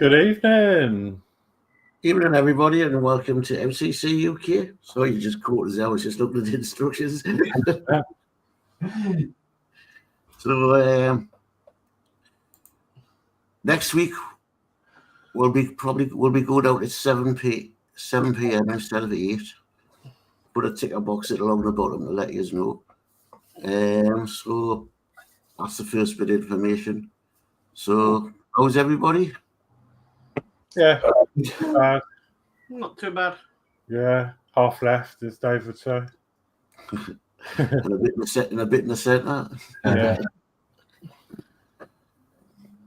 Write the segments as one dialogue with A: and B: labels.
A: Good evening.
B: Evening, everybody, and welcome to MCC UK. So you just caught us. I was just looking at the instructions. So next week we'll be going out at 7 p.m. instead of 8. Put a ticker box along the bottom to let you know. So that's the first bit of information. So how's everybody?
A: Yeah.
C: Not too bad.
A: Yeah, half left, as Dave would say.
B: And a bit in the centre.
A: Yeah.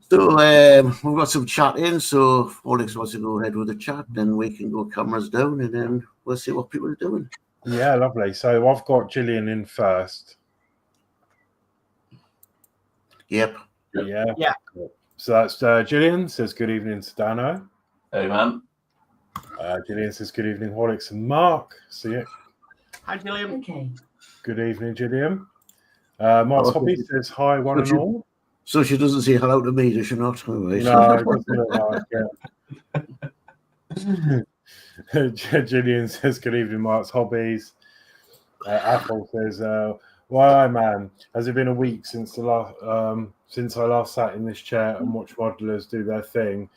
B: So we've got some chat in. So if Horlixs wants to go ahead with the chat, then we can go cameras down, and then we'll see what people are doing.
A: Yeah, lovely. So I've got Gillian in first.
B: Yep.
A: Yeah.
C: Yeah.
A: So that's Gillian says good evening to Danno.
D: Hey, man.
A: Gillian says good evening, Horlixs and Mark. So yeah.
C: Hi, Gillian.
E: Okay.
A: Good evening, Gillian. Mark's hobby says hi, one and all.
B: So she doesn't say hello to me, does she not? All right.
A: No, it doesn't look like it. Gillian says good evening, Mark's hobbies. Apple says, why, man? Has it been a week since since I last sat in this chair and watched modelers do their thing?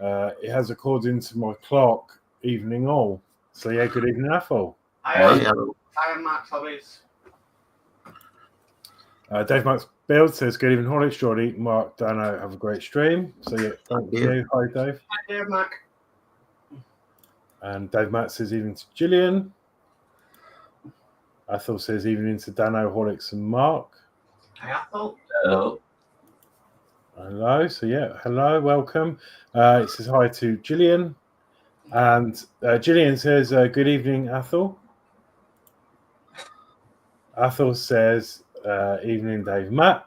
A: It has, according to my clock, evening all. So yeah, good evening, Apple.
C: I am Max Hobbies.
A: Dave Max Builds says good evening, Horlixs, Geordie, Mark, Danno, have a great stream. So yeah, thank you. Hi, Dave.
C: Hi, Dave, Mac.
A: And Dave Max says evening to Gillian. Athol says evening to Danno, Horlixs, and Mark.
C: Hi, Athol.
D: Hello.
A: Hello. So yeah, hello, welcome. It says hi to Gillian. And Gillian says good evening, Athol. Athol says evening, Dave Mac.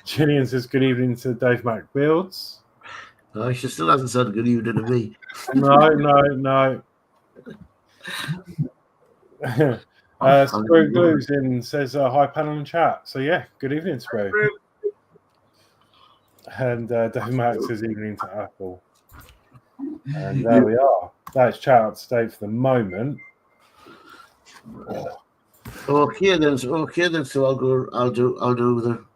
A: Gillian says good evening to Dave Mac Builds.
B: Oh, she still hasn't said good evening to me.
A: No. Sprue Glue's in, says hi panel and chat. So yeah, good evening, Sprue. And Dave Mac says evening to Apple. And there we are. That's chat out to Dave for the moment.
B: Okay then. So I'll do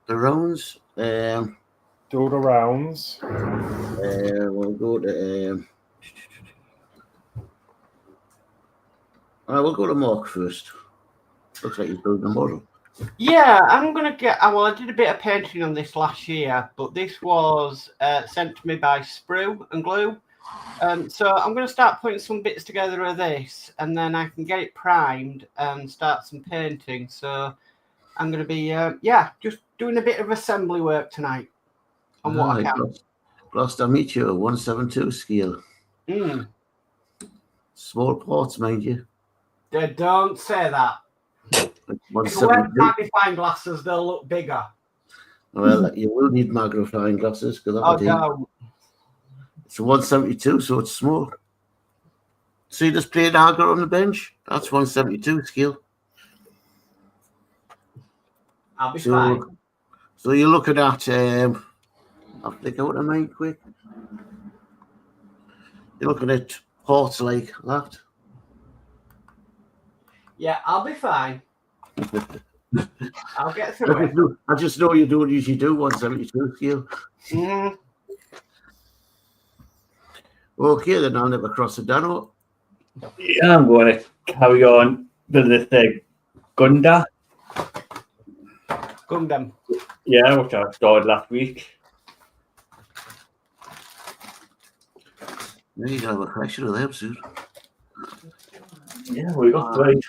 B: the rounds.
A: Do all the rounds.
B: We'll go to we'll go to Mark first. Looks like he's building a model.
C: Yeah, I'm going to get... Well, I did a bit of painting on this last year, but this was sent to me by Sprue Glue. So I'm going to start putting some bits together of this, and then I can get it primed and start some painting. So I'm going to be, just doing a bit of assembly work tonight on what I can.
B: Gloucester Meteor 172 scale. Small parts, mind you.
C: Don't say that. If you wear magnifying glasses, they'll look bigger.
B: Well, you will need magnifying glasses because it's a 172, so it's small. See this plain agar on the bench? That's 172 scale.
C: I'll be fine.
B: So you're looking at I'll think out of mind quick. You're looking at parts like that.
C: Yeah, I'll be fine. I'll get through it.
B: I just know you don't usually do 172 scale.
C: Mm-hmm.
B: Okay, then I'll never cross the Danno.
D: Yeah, I'm going to carry on with this Gundam. Yeah, which I started last week.
B: There you go, have a collection of them soon.
D: Yeah, we got three.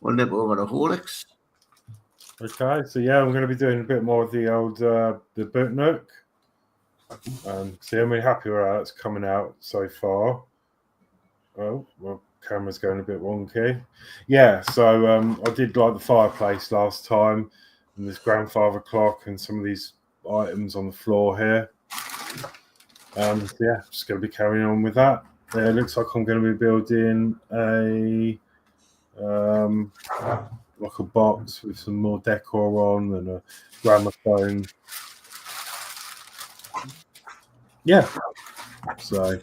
B: We'll nip over to Horlixs.
A: Okay, so yeah, I'm going to be doing a bit more of the old the boot nook. See, I'm really happy with how it's coming out so far. Oh, well, camera's going a bit wonky. Yeah, so I did like the fireplace last time, and this grandfather clock, and some of these items on the floor here. Yeah, just going to be carrying on with that. It looks like I'm going to be building a like a box with some more decor on and a gramophone. Yeah. So.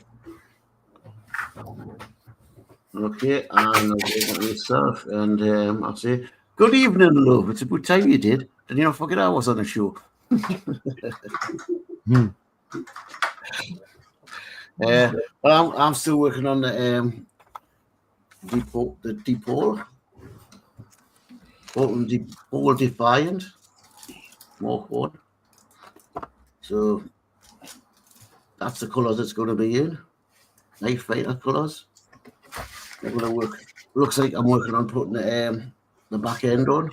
B: Okay, and I'll go to yourself, and I'll say, good evening, love. It's a good time you did. Did you not forget I was on the show? Well, I'm still working on the depot, Pole Defiant, Mark 1. So that's the colours it's going to be in. Nice fighter colours. I'm going to work. Looks like I'm working on putting the back end on.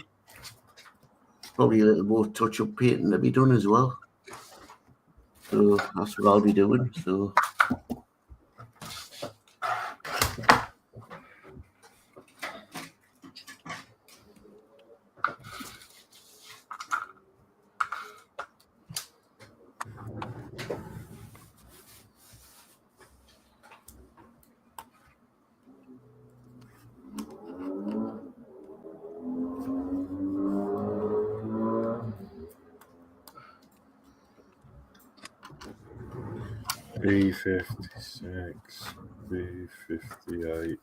B: Probably a little more touch-up painting to be done as well. So that's what I'll be doing. So.
A: B56, B58.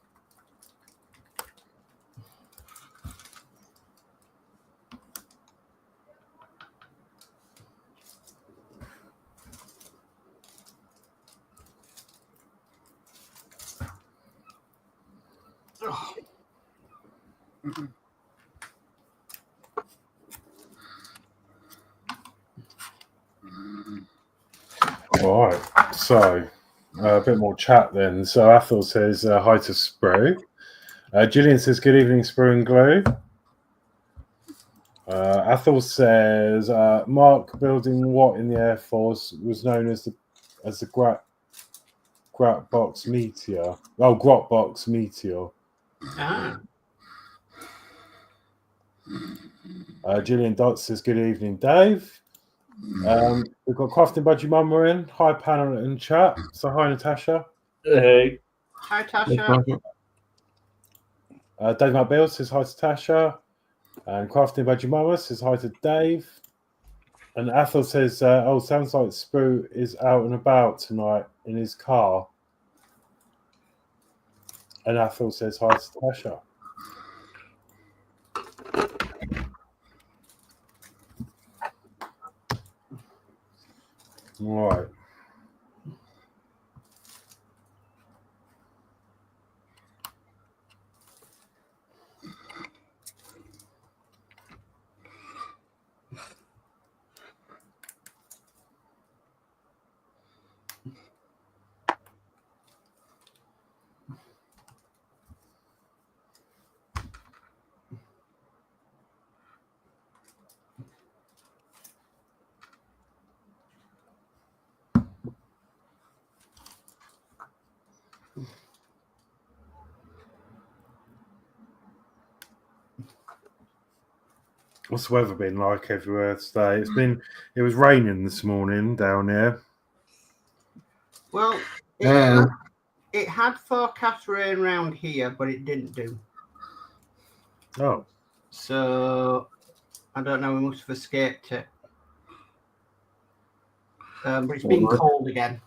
A: All right, so a bit more chat then. So Athel says hi to Sprue. Gillian says good evening, Sprue Glue. Athel says Mark building what in the Air Force was known as the Grat Box Meteor. Oh, Grot Box Meteor.
C: Ah.
A: Gillian Dotz says good evening, Dave. We've got Crafting Budgie Mama in. Hi, panel and chat. So hi, Natasha.
C: Hi, Tasha.
A: Dave McBill says hi to Tasha. And Crafting Budgie Mama says hi to Dave. And Athel says, oh, sounds like Sprue is out and about tonight in his car. And Athel says hi to Tasha. All right. What's the weather been like everywhere today? It was raining this morning down there.
C: Well, it had forecast rain around here, but it didn't do.
A: Oh.
C: So I don't know, we must have escaped it. But it's been cold again.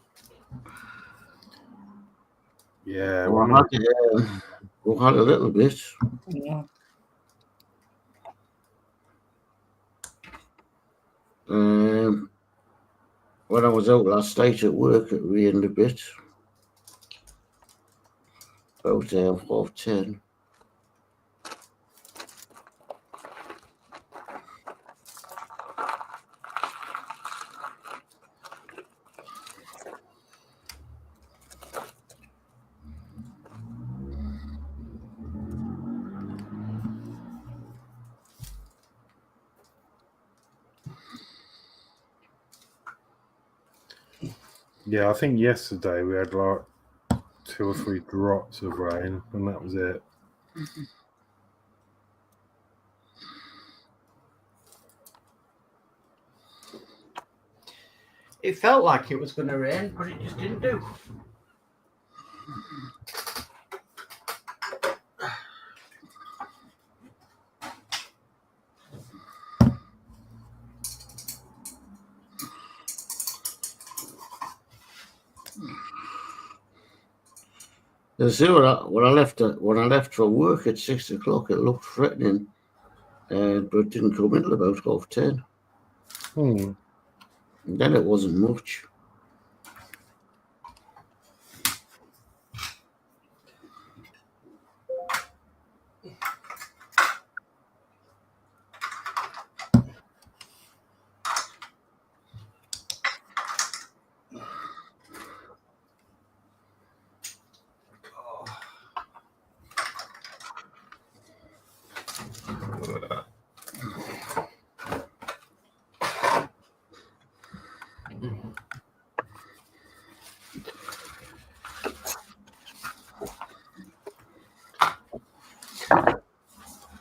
A: Yeah,
B: we'll have a little bit.
D: Yeah.
B: When I was out last night at work, it rained a bit. About 10:30.
A: Yeah, I think yesterday we had like 2 or 3 drops of rain, and that was it.
C: It felt like it was going to rain, but it just didn't do.
B: See, when I left for work at 6 o'clock, it looked threatening, but it didn't come in till about 10:30.
A: Hmm.
B: And then it wasn't much.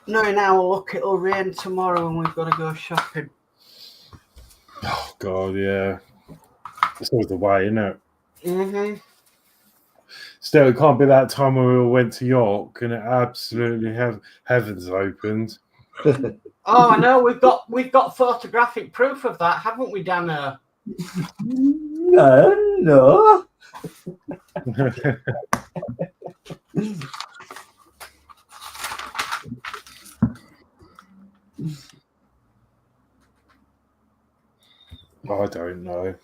C: Knowing our luck, it'll rain tomorrow and we've got to go shopping.
A: Oh God, yeah. It's always the way, isn't it?
C: Mm-hmm.
A: Still, it can't be that time when we all went to York and it absolutely heavens opened.
C: Oh, I know. We've got photographic proof of that, haven't we, Danno?
D: No.
A: I don't know.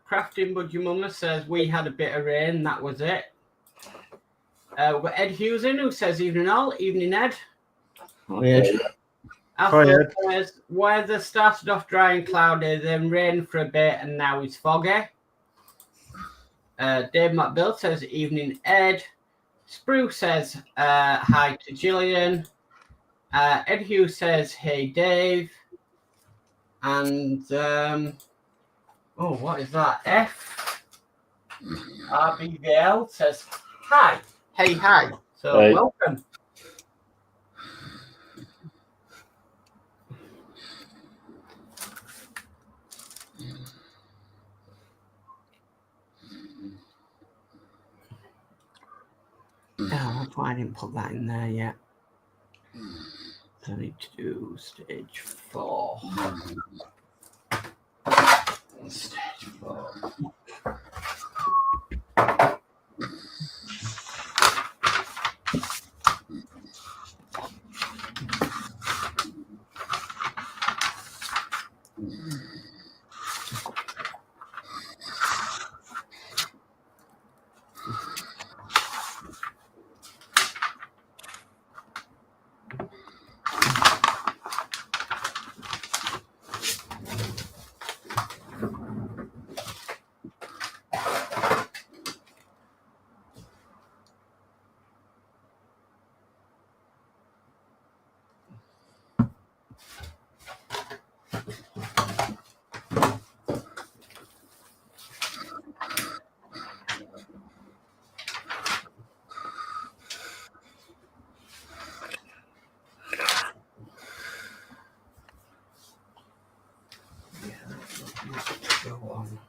C: Crafting Budgie Mumma says we had a bit of rain, that was it. We've got Ed Hughes in who says evening all, evening Ed.
B: Yeah.
C: Alpha says weather started off dry and cloudy, then rained for a bit and now it's foggy. Dave McBill says evening Ed. Sprue says hi to Gillian. Ed Hughes says hey Dave. And oh, what is that? F RBVL says hi. Hey, hi. So
D: Hey.
C: welcome. Oh, that's why I didn't put that in there yet. So I need to do stage 4. Stage 4. Go on.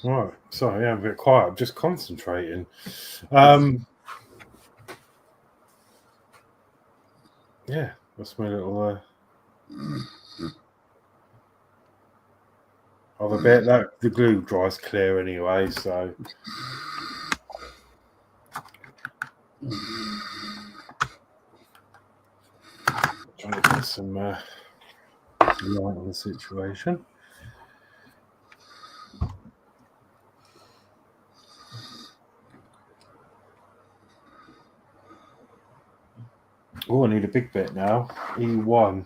A: Right, sorry, I'm a bit quiet. I'm just concentrating. yeah, that's my little other bit. That the glue dries clear anyway, so trying to get some light on the situation. Oh, I need a big bit now. E1.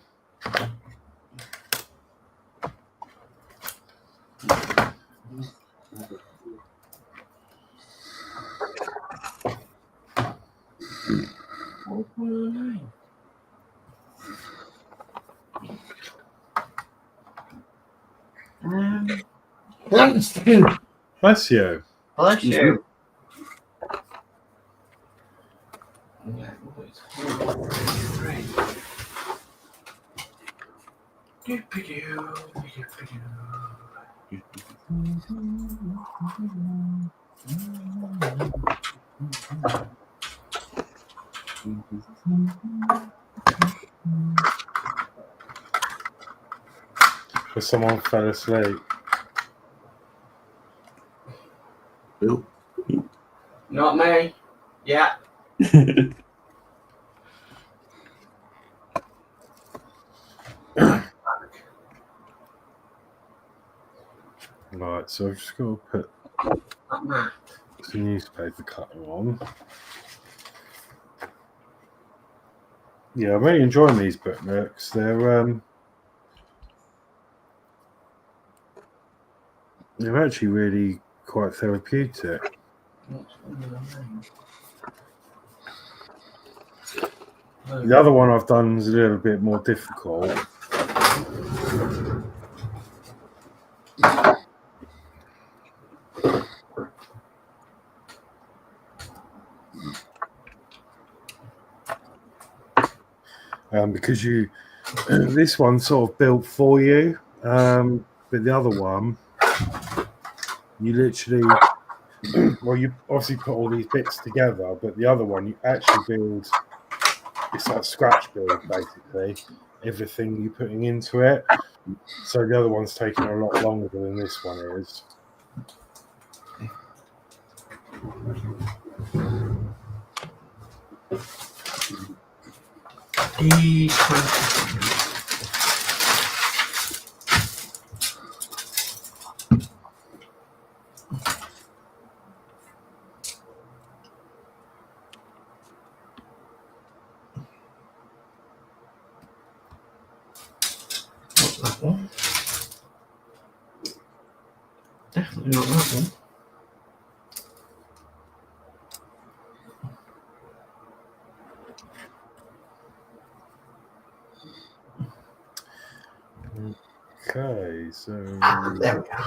C: Bless
A: Bless you.
C: you.
A: Because someone fell asleep.
B: Who?
C: Not me. Yeah.
A: Right, so I've just got to put some newspaper cutter on. Yeah, I'm really enjoying these bookmarks. They're actually really quite therapeutic. The other one I've done is a little bit more difficult. Because you, this one's sort of built for you, but the other one, you literally, well, you obviously put all these bits together, but the other one, you actually build, it's like scratch build, basically, everything you're putting into it. So the other one's taking a lot longer than this one is.
C: That one. Definitely not that one.
A: Okay, so
C: There we go.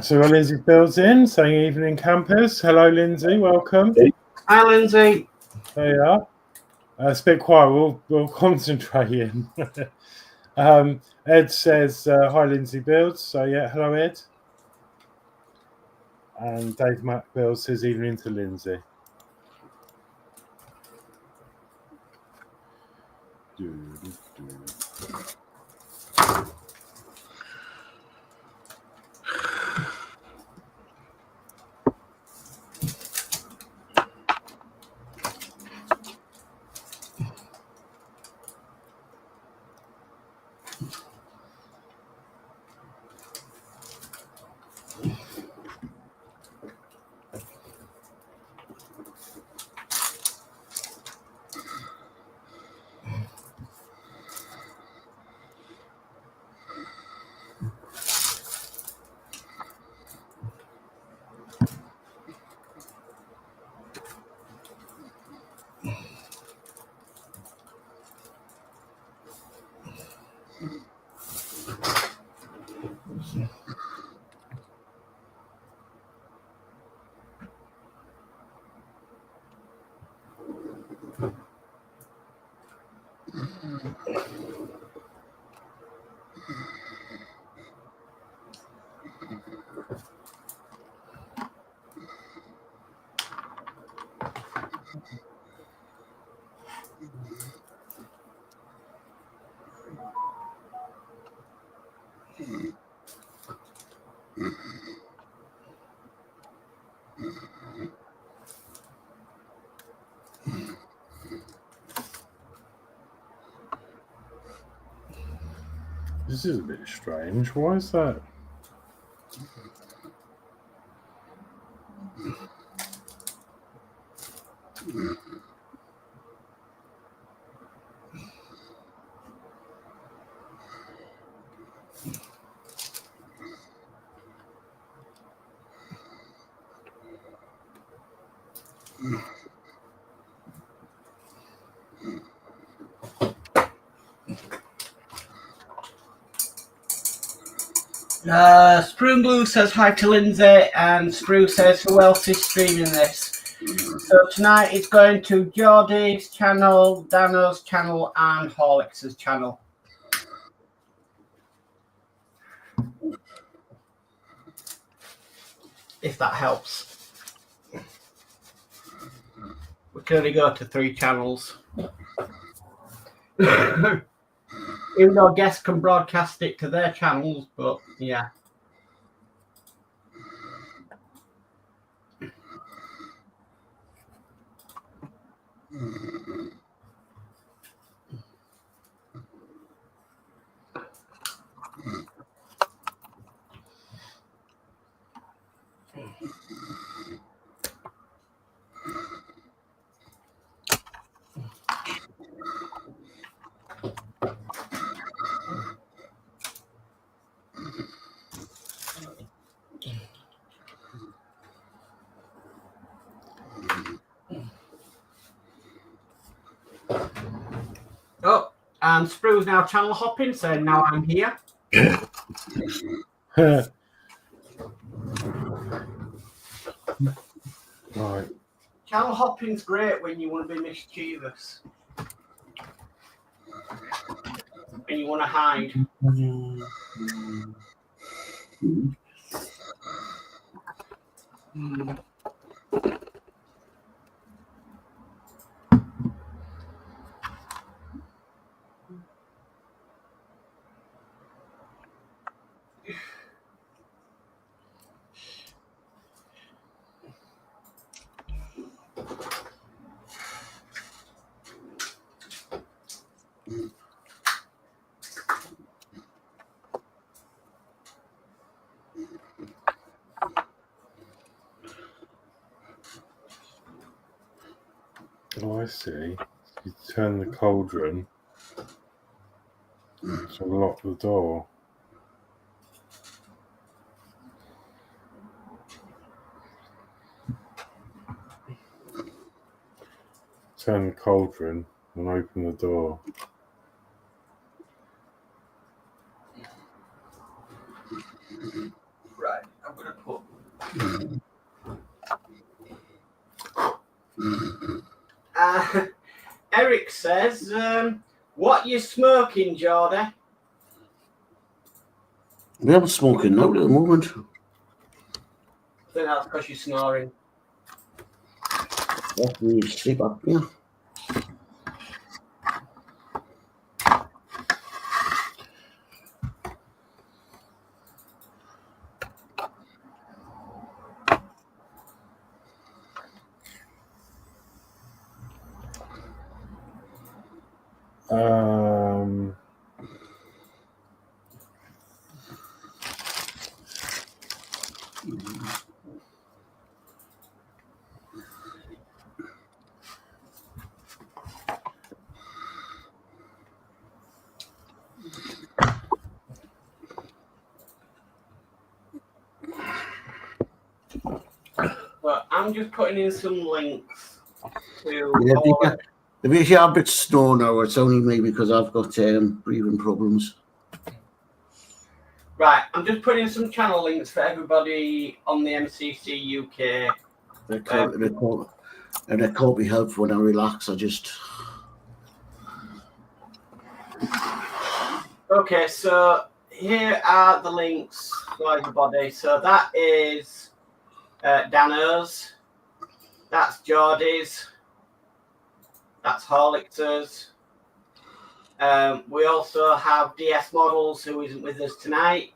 A: so Lindsey Builds in, saying evening campers. Hello, Lindsey, welcome.
C: Hi, Lindsay.
A: There you are. It's a bit quiet. We'll concentrate in. Ed says hi, Lindsey Builds. So yeah, hello, Ed. And Dave Mac Builds says evening to Lindsay. This is a bit strange. Why is that?
C: Sprue Glue says hi to Lindsey, and Sprue says who else is streaming this. So tonight it's going to Geordie's channel, Danno's channel, and Horlixs' channel. If that helps. We can only go to 3 channels. Even though guests can broadcast it to their channels, but yeah. Oh, and Sprue's now channel hopping, so now I'm here.
A: Right.
C: Channel hopping's great when you want to be mischievous. And you want to hide.
A: Oh, I see. You turn the cauldron to lock the door. Turn the cauldron and open the door.
C: Right, I'm going to put... Eric says, what you smoking, Geordie?
B: We haven't smoking now at the moment.
C: I think that's because you're snoring.
B: That's me sleep up here.
C: But I'm just putting in some links to...
B: Yeah, if you hear a bit snow now, it's only me because I've got breathing problems.
C: Right, I'm just putting in some channel links for everybody on the MCC UK.
B: They can't be helpful when I relax. I just...
C: Okay, so here are the links for everybody. So that is Danno's, that's Geordie's, that's Horlixs. We also have DS Models, who isn't with us tonight.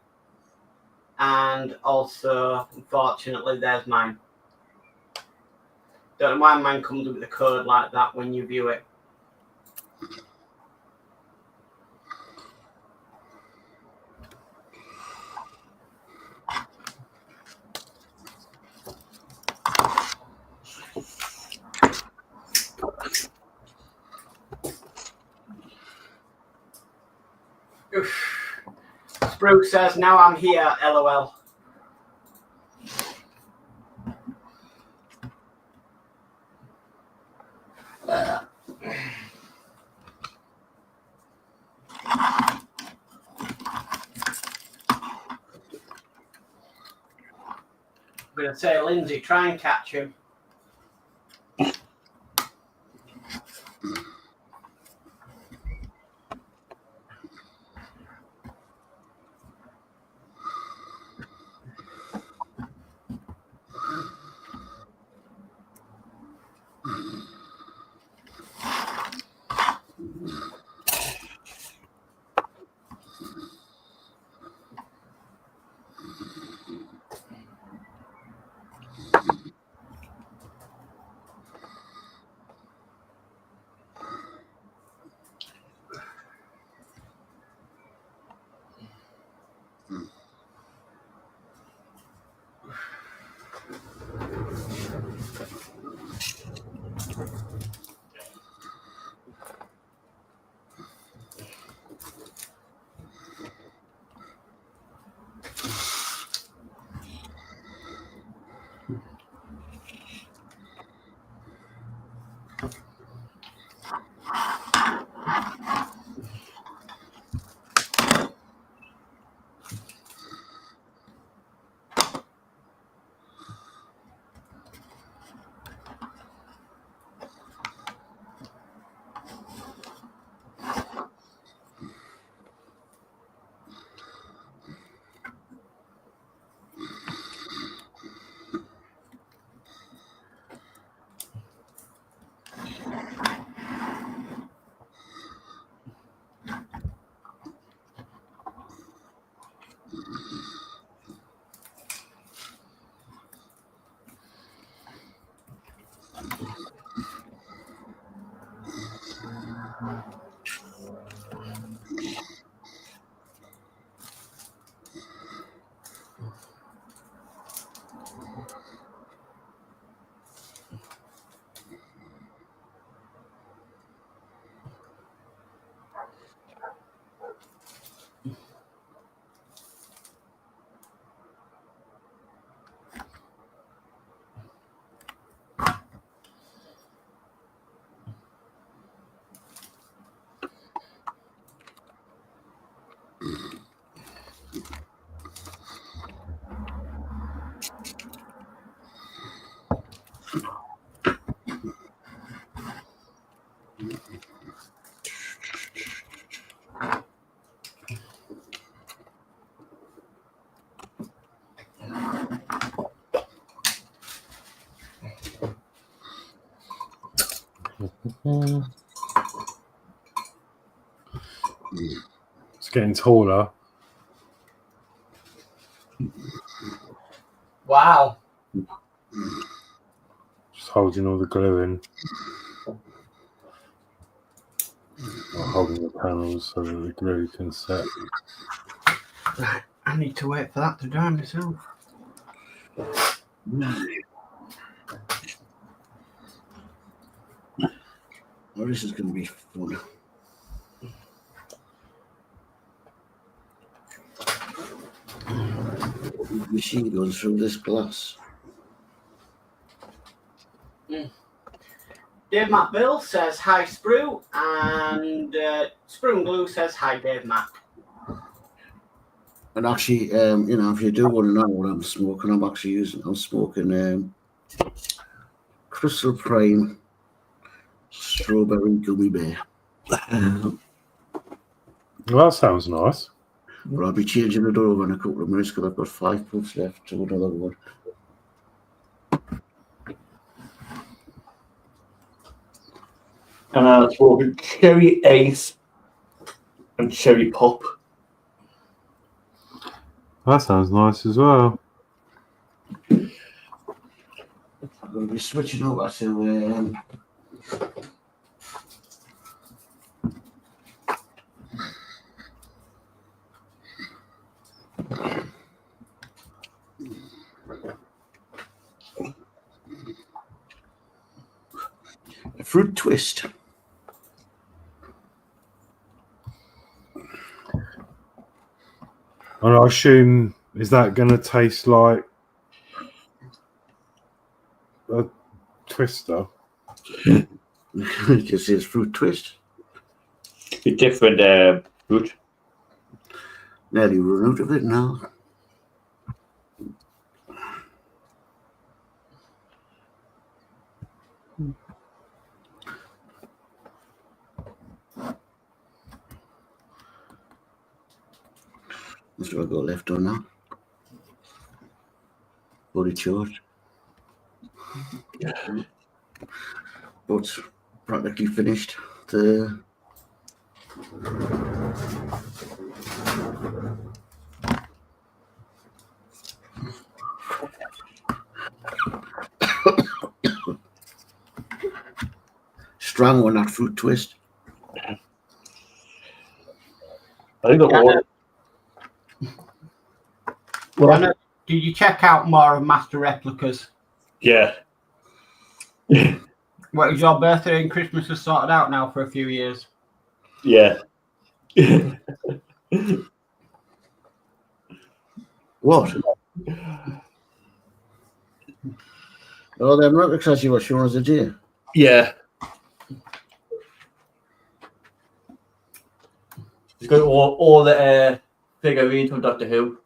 C: And also, unfortunately, there's mine. Don't know why mine comes with a code like that when you view it. Sprue says, now I'm here, LOL. I'm going to say, Lindsey, try and catch him.
A: It's getting taller.
C: Wow.
A: Just holding all the glue in. Or holding the panels so that the glue can set.
C: Right, I need to wait for that to dry myself.
B: Oh, this is going to be fun. The machine goes through this glass.
C: Dave Matt Bill says hi Sprue, and Sprue Glue says hi Dave Matt.
B: And actually, you know, if you do want to know what I'm smoking, I'm smoking Crystal Prime Strawberry Gummy Bear.
A: Well, that sounds nice.
B: Well, I'll be changing it over in a couple of minutes because I've got 5 puffs left to another one.
D: And I've spoken cherry ace and cherry pop.
A: That sounds nice as well.
B: I'm going to be switching over to a fruit twist.
A: And I assume, is that going to taste like a twister?
B: It just says fruit twist.
D: A different fruit.
B: Nearly run out of it now. That's what I've got left on now. Body charged. But practically finished. Strong on that fruit twist.
D: I think the order.
C: Danno, did you check out more of Master Replicas?
D: Yeah.
C: What is your birthday and Christmas has sorted out now for a few years?
D: Yeah.
B: What? Oh, them replicas you were showing us a day.
D: Yeah. It's got all the figurines from Doctor Who,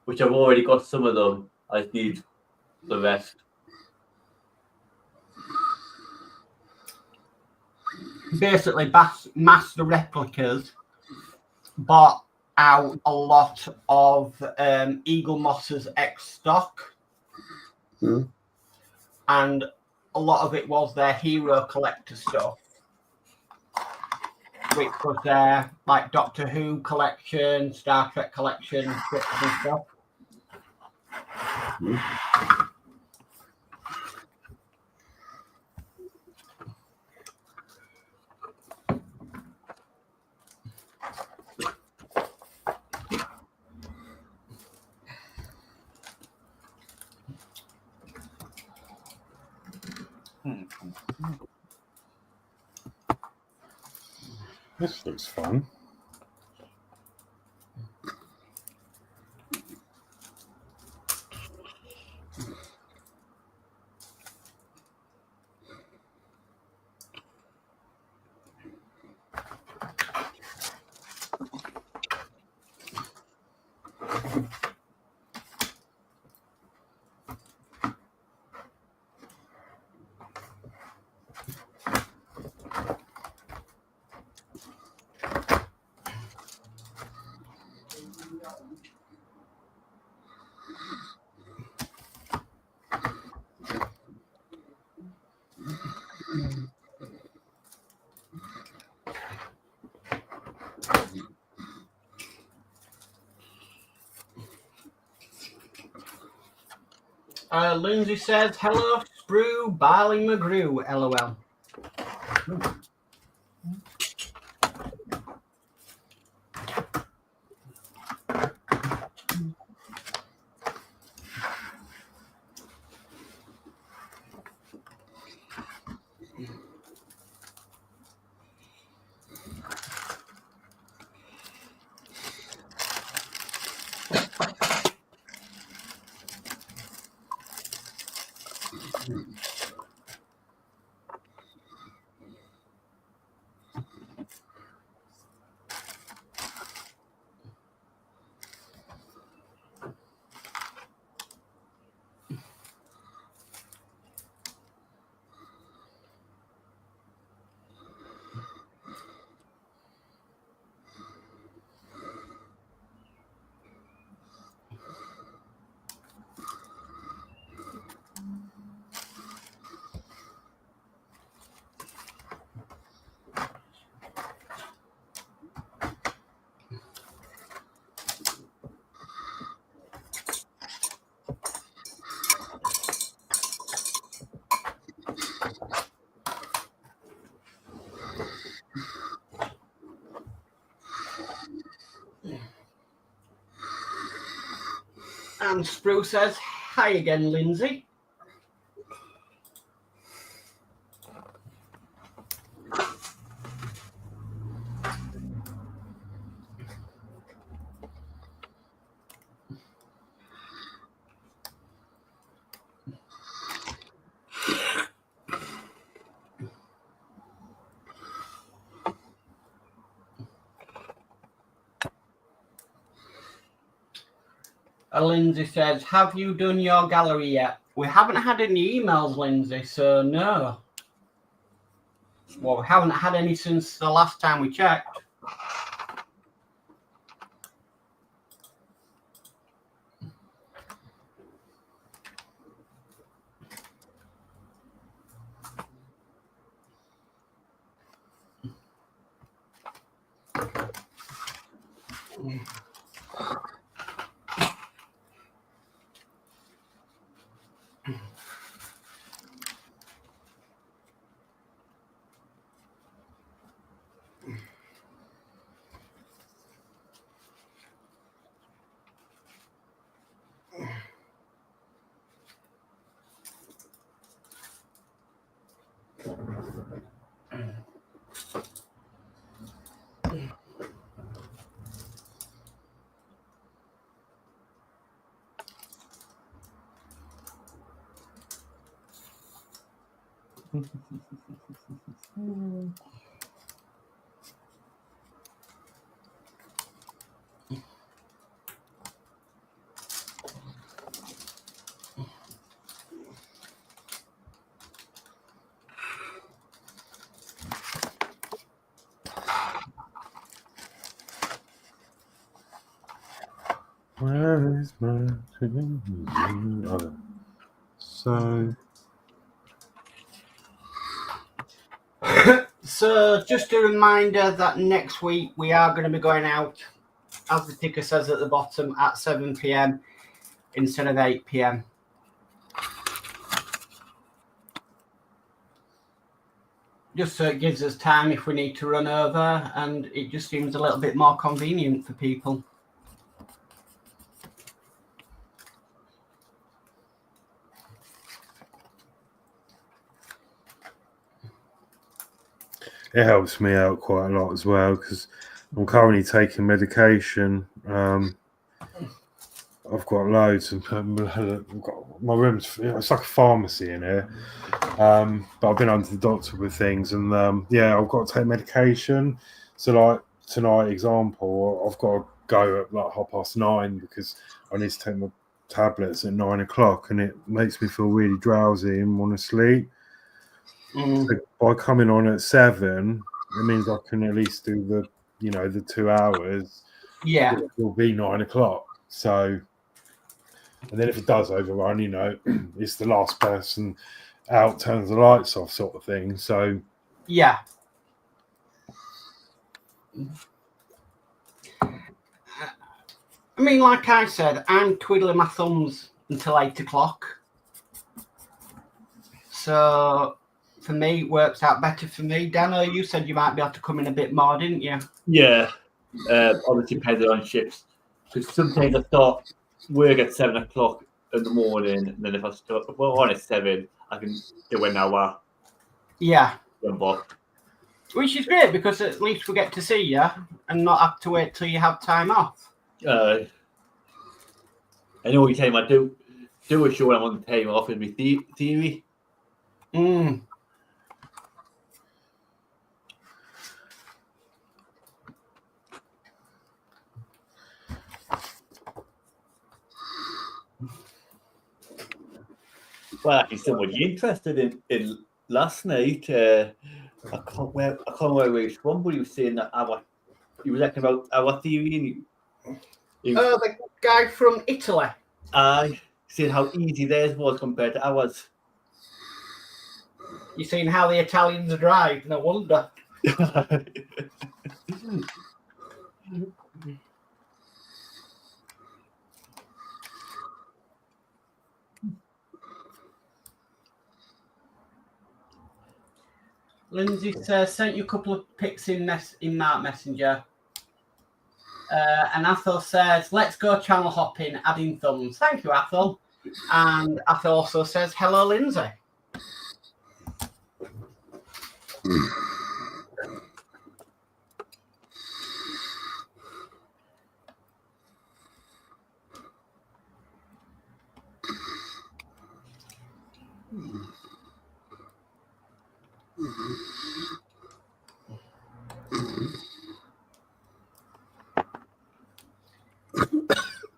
D: which I've already got some of them. I just need the rest.
C: Basically, Master Replicas bought out a lot of Eagle Moss's X stock, and a lot of it was their hero collector stuff, which was their like Doctor Who collection, Star Trek collection, and stuff.
A: This looks fun.
C: Lindsey says, hello, Sprue, Barley McGrew, LOL. And Sprue says, hi again, Lindsey. Lindsay says, have you done your gallery yet? We haven't had any emails, Lindsay, so no. Well, we haven't had any since the last time we checked.
A: Where is my
C: So just a reminder that next week we are going to be going out, as the ticker says at the bottom, at 7 p.m. instead of 8 p.m. Just so it gives us time if we need to run over, and it just seems a little bit more convenient for people.
A: It helps me out quite a lot as well because I'm currently taking medication. I've got loads, and I've got my room's, it's like a pharmacy in here. But I've been under the doctor with things, and yeah, I've got to take medication. So like tonight, example, I've got to go at like 9:30 because I need to take my tablets at 9 o'clock, and it makes me feel really drowsy and want to sleep. So by coming on at 7, it means I can at least do the, the 2 hours.
C: Yeah,
A: it will be 9 o'clock. So, and then if it does overrun, it's the last person out turns the lights off, sort of thing. So,
C: yeah. I mean, like I said, I'm twiddling my thumbs until 8 o'clock. So for me, it works out better for me. Danno, you said you might be able to come in a bit more, didn't you?
D: Yeah, obviously depending on shifts. Because sometimes I start work at 7 o'clock in the morning, and then if I start on at 7, I can do an hour.
C: Yeah.
D: Back.
C: Which is great because at least we get to see you and not have to wait till you have time off.
D: I know every time I do a show, I'm on the time off in my theory. Well, actually, somebody interested in last night. I can't remember which one, but he was saying that he was asking about our theory.
C: The guy from Italy.
D: Saying how easy theirs was compared to ours.
C: You've seen how the Italians drive, no wonder. Lindsay sent you a couple of pics in Mark Messenger. And Athel says, let's go channel hopping, adding thumbs. Thank you, Athel. And Athel also says, hello, Lindsay.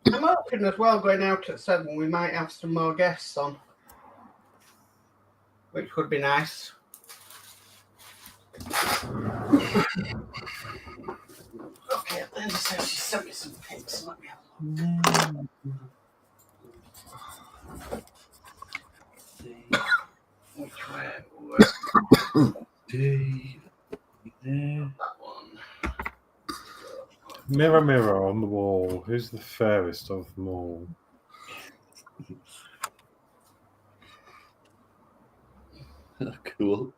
C: I'm hoping as well, going out at 7, we might have some more guests on, which would be nice. Okay, Lindsay says she sent me some pics. Let me have a look. Which way?
D: Dave, there.
C: That one.
A: Mirror, mirror on the wall, who's the fairest of them all?
D: Cool.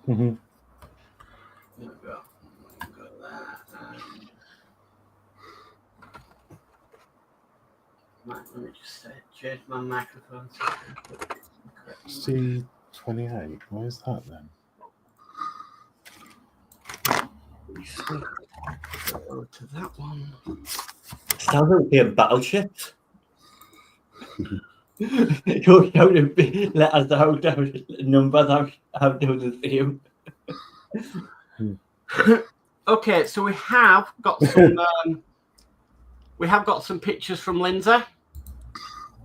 A: Mm-hmm.
C: There we go. Got that. Let me just change my microphone.
A: C28, where's that then?
C: Go to that one.
D: Sounds like a battleship. You're counting letters out, numbers out to the theme.
C: Okay, so we have got some. Pictures from Lindsay.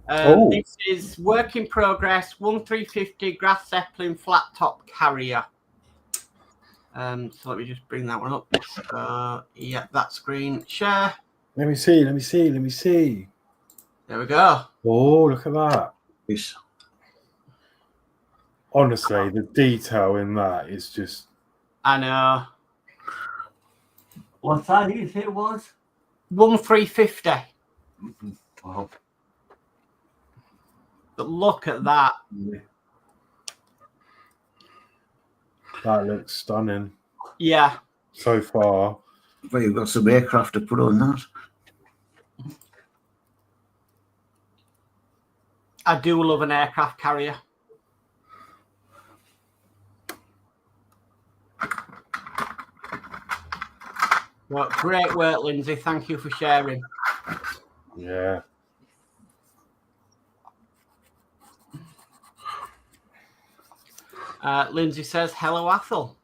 C: This is work in progress. 1350 grass zeppelin flat top carrier. So let me just bring that one up. Yeah, that screen share.
A: Let me see.
C: There we go.
A: Oh, look at that.
B: Yes.
A: Honestly, the detail in that is just...
C: I know.
D: What size did you say it was?
C: 1350.
D: Wow.
C: But look at that.
A: That looks stunning.
C: Yeah.
A: So far.
B: Well, you've got some aircraft to put on that.
C: I do love an aircraft carrier. Well, great work, Lindsay. Thank you for sharing.
A: Yeah.
C: Lindsay says, hello, Athel.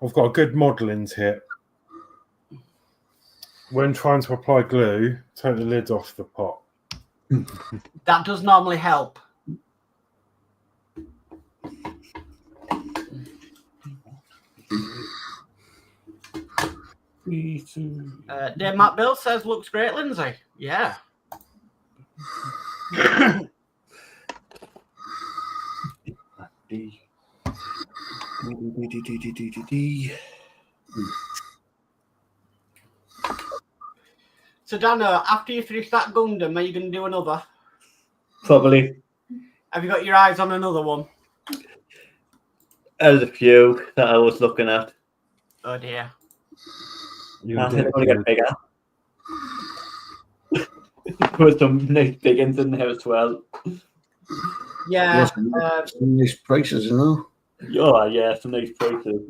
A: I've got a good modelling tip. When trying to apply glue, take the lid off the pot.
C: That does normally help. Dave Matt Bill says, looks great, Lindsay. Yeah. So, Danno, after you finish that Gundam, are you going to do another?
D: Probably.
C: Have you got your eyes on another one?
D: There's a few that I was looking at.
C: Oh, dear.
D: I think they're going to get bigger. Put some nice big ones in there as well.
C: Yeah.
B: Some nice prices, you know.
D: Oh, yeah, some nice prices.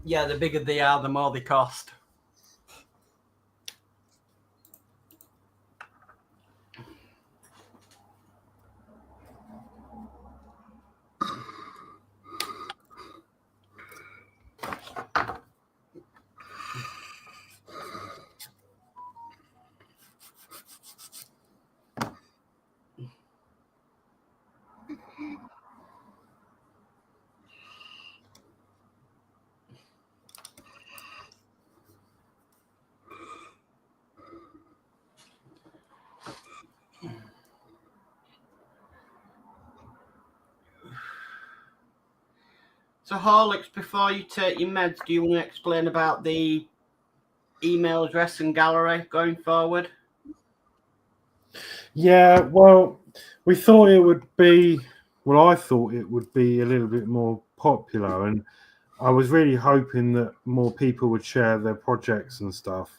C: Yeah, the bigger they are, the more they cost. So, Horlixs, before you take your meds, do you want to explain about the email address and gallery going forward?
A: Yeah, well, we thought it would be. Well, I thought it would be a little bit more popular, and I was really hoping that more people would share their projects and stuff.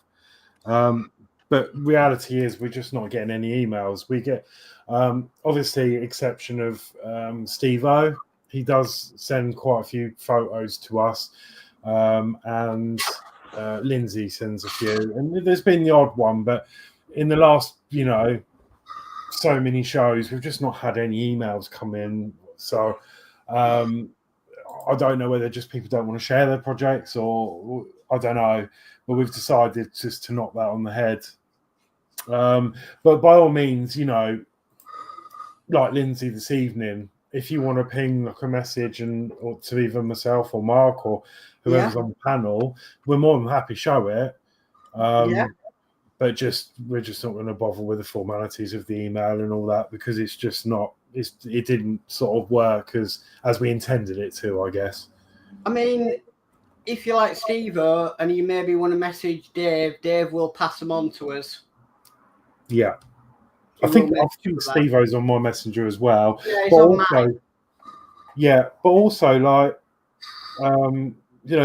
A: But reality is, we're just not getting any emails. We get, obviously, exception of Steve-O. He does send quite a few photos to us, and Lindsey sends a few, and there's been the odd one, but in the last, so many shows, we've just not had any emails come in. So I don't know whether just people don't want to share their projects, or I don't know, but we've decided just to knock that on the head. But by all means, like Lindsey this evening, if you want to ping like a message or to either myself or Mark or whoever's on the panel, we're more than happy to show it. But we're just not going to bother with the formalities of the email and all that, because it's just not. It didn't sort of work as we intended it to, I guess.
C: I mean, if you like Steve-O and you maybe want to message Dave, Dave will pass them on to us.
A: Yeah, I think Steve-O's on my messenger as well.
C: Yeah, he's on mine.
A: But also like,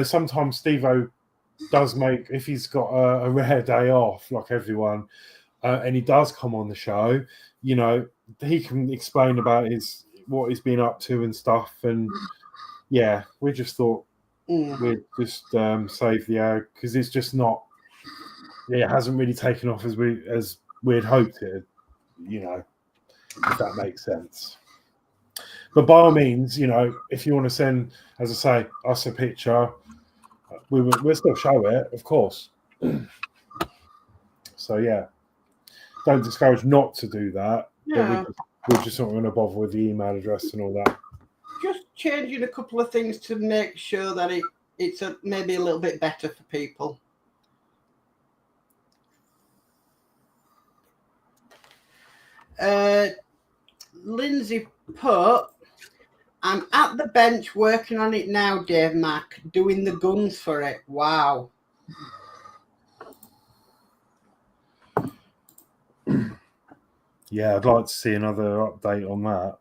A: sometimes Steve-O does make, if he's got a rare day off, like everyone, and he does come on the show, he can explain about what he's been up to and stuff. And we just thought we'd just save the ad, because it's just not. It hasn't really taken off as we'd hoped it. If that makes sense. But by all means, if you want to send, as I say, us a picture, we'll still show it, of course. So don't discourage not to do that.
C: Yeah.
A: But we're just not going to bother with the email address and all that.
C: Just changing a couple of things to make sure that it's maybe a little bit better for people. Lindsey put, I'm at the bench working on it now, Dave Mac, doing the guns for it. Wow.
A: Yeah, I'd like to see another update on that.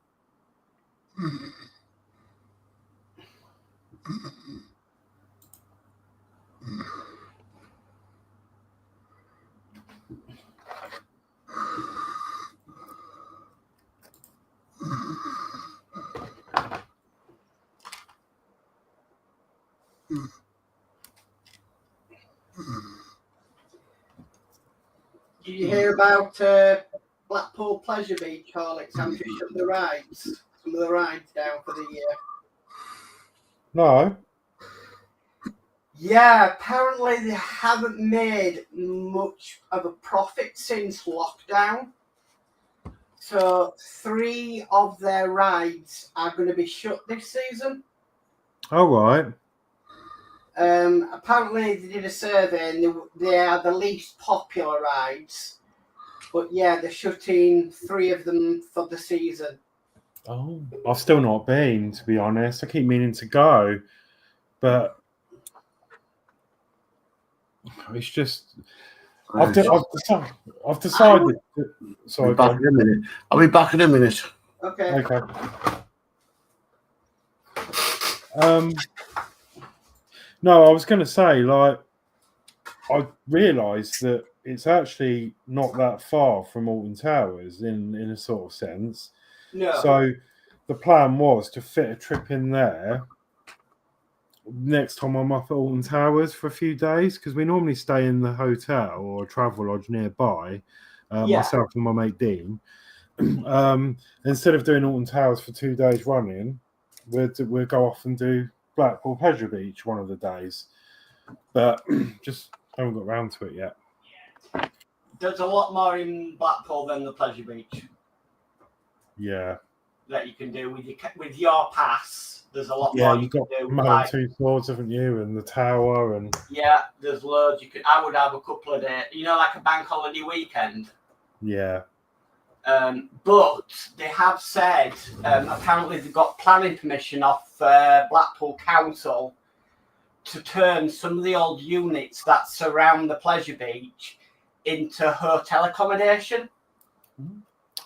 C: Did you hear about Blackpool Pleasure Beach, Horlixs? I'm just shut the rides. Some of the rides down for the year.
A: No.
C: Yeah, apparently they haven't made much of a profit since lockdown. So 3 of their rides are going to be shut this season.
A: All right.
C: Apparently they did a survey and they are the least popular rides. But they're shutting 3 of them for the season.
A: Oh, I've still not been, to be honest. I keep meaning to go, but it's just I've decided. Sorry,
B: I'll be back in a minute.
C: Okay.
A: No, I was going to say, like, I realised that it's actually not that far from Alton Towers in a sort of sense.
C: No.
A: So the plan was to fit a trip in there next time I'm up at Alton Towers for a few days, because we normally stay in the hotel or a travel lodge nearby, myself and my mate Dean. Instead of doing Alton Towers for 2 days running, we'll go off and do Blackpool Pleasure Beach one of the days. But just haven't got round to it yet.
C: There's a lot more in Blackpool than the Pleasure Beach.
A: Yeah.
C: That you can do with your pass. There's a lot more.
A: Yeah, you've got Madame Tussauds, haven't you? And the Tower and
C: there's loads. I would have a couple of days. Like a bank holiday weekend.
A: Yeah.
C: But they have said apparently they've got planning permission off Blackpool Council to turn some of the old units that surround the pleasure beach into hotel accommodation.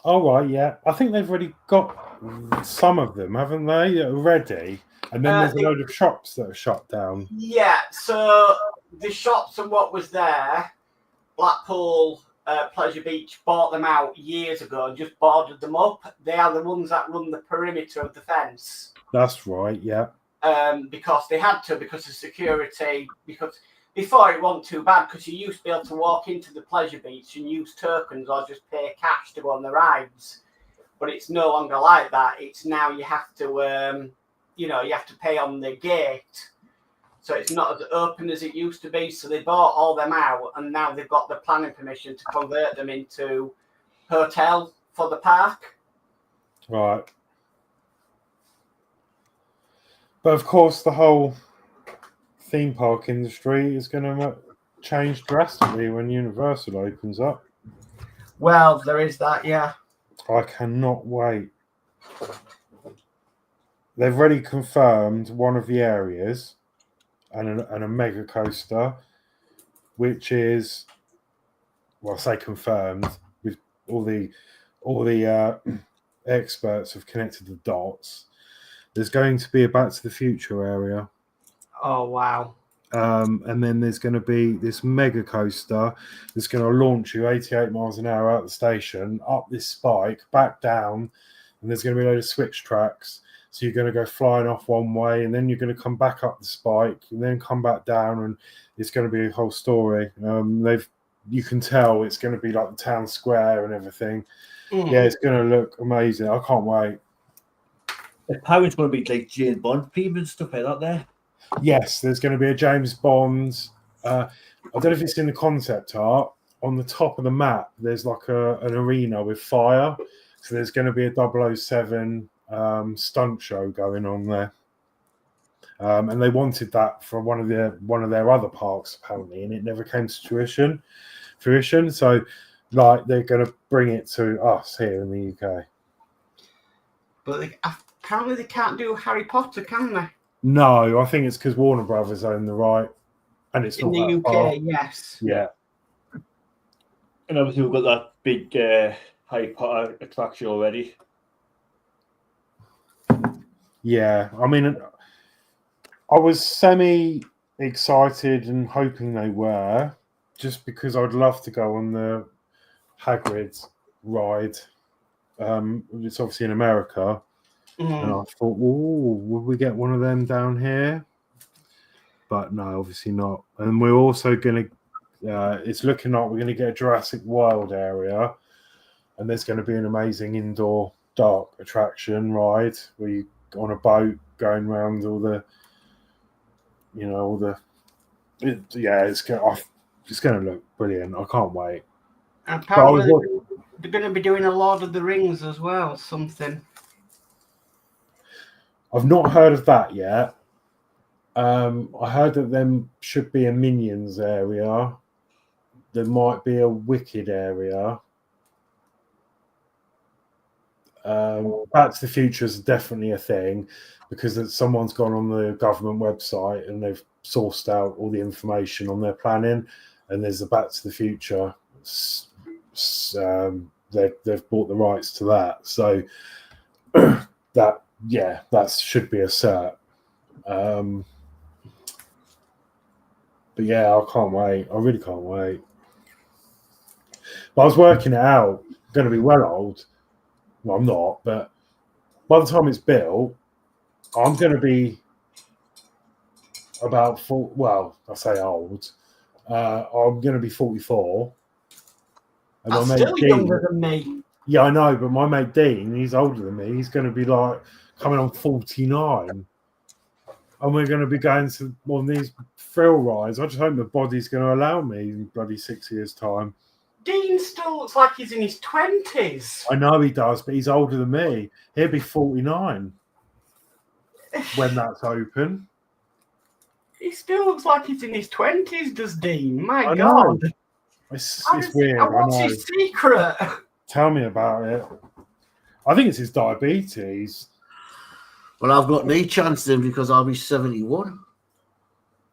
A: Oh, right, yeah. I think they've already got some of them, haven't they, already? And then there's a load of shops that are shut down.
C: Yeah, so the shops and what was there, Blackpool Pleasure Beach bought them out years ago and just boarded them up. They are the ones that run the perimeter of the fence.
A: That's right, yeah.
C: Because they had to, because of security. Because before it wasn't too bad, because you used to be able to walk into the pleasure beach and use tokens or just pay cash to go on the rides. But it's no longer like that. It's now you have to, you have to pay on the gate. So it's not as open as it used to be. So they bought all them out, and now they've got the planning permission to convert them into hotel for the park.
A: Right. But of course, the whole theme park industry is going to change drastically when Universal opens up.
C: Well, there is that, yeah.
A: I cannot wait. They've already confirmed one of the areas and a mega coaster, which is, well, I say confirmed, with all the experts have connected the dots. There's going to be a Back to the Future area.
C: Oh, wow.
A: And then there's going to be this mega coaster that's going to launch you 88 miles an hour out the station, up this spike, back down, and there's going to be a load of switch tracks. So you're going to go flying off one way, and then you're going to come back up the spike, and then come back down, and it's going to be a whole story. You can tell it's going to be like the town square and everything. Yeah, it's going to look amazing. I can't wait.
D: Apparently it's going to be like James Bond themed and stuff like that there.
A: Yes, there's going to be a James Bond. I don't know if it's in the concept art. On the top of the map, there's like an arena with fire. So there's going to be a 007 stunt show going on there. And they wanted that for one of their other parks, apparently, and it never came to fruition. So, like, they're going to bring it to us here in the UK.
C: But apparently they can't do Harry Potter, can they?
A: No, I think it's because Warner Brothers own the right, and it's
C: in
A: not
C: the
A: that
C: UK.
A: far.
C: Yes.
A: Yeah.
D: And obviously we've got that big Harry Potter attraction already.
A: Yeah, I mean, I was semi-excited and hoping they were, just because I'd love to go on the Hagrid ride. It's obviously in America. And I thought, would we get one of them down here? But no, obviously not. And we're also going to, it's looking like we're going to get a Jurassic World area. And there's going to be an amazing indoor dark attraction ride where you on a boat going around all the, it's going to look brilliant. I can't wait.
C: And apparently they're going to be doing a Lord of the Rings as well, something.
A: I've not heard of that yet. I heard that there should be a Minions area. There might be a Wicked area. Back to the Future is definitely a thing because someone's gone on the government website and they've sourced out all the information on their planning, and there's a Back to the Future. They've bought the rights to that, so that should be a cert. But yeah, I can't wait. I really can't wait. But I was working it out. I'm going to be well old. Well, I'm not, but by the time it's built, I'm going to be about I say old. I'm going to be 44. And
C: That's still younger than me.
A: Yeah, I know, but my mate Dean, he's older than me. He's going to be like coming on 49. And we're going to be going to on these thrill rides. I just hope my body's going to allow me in bloody 6 years' time.
C: Dean still looks like he's in his 20s.
A: I know he does, but he's older than me. He'll be 49 when that's open.
C: He still looks like he's in his 20s, does Dean? My
A: I
C: God.
A: know. It's weird.
C: What's his secret?
A: Tell me about it. I think it's his diabetes.
B: Well, I've got no chance then because I'll be 71.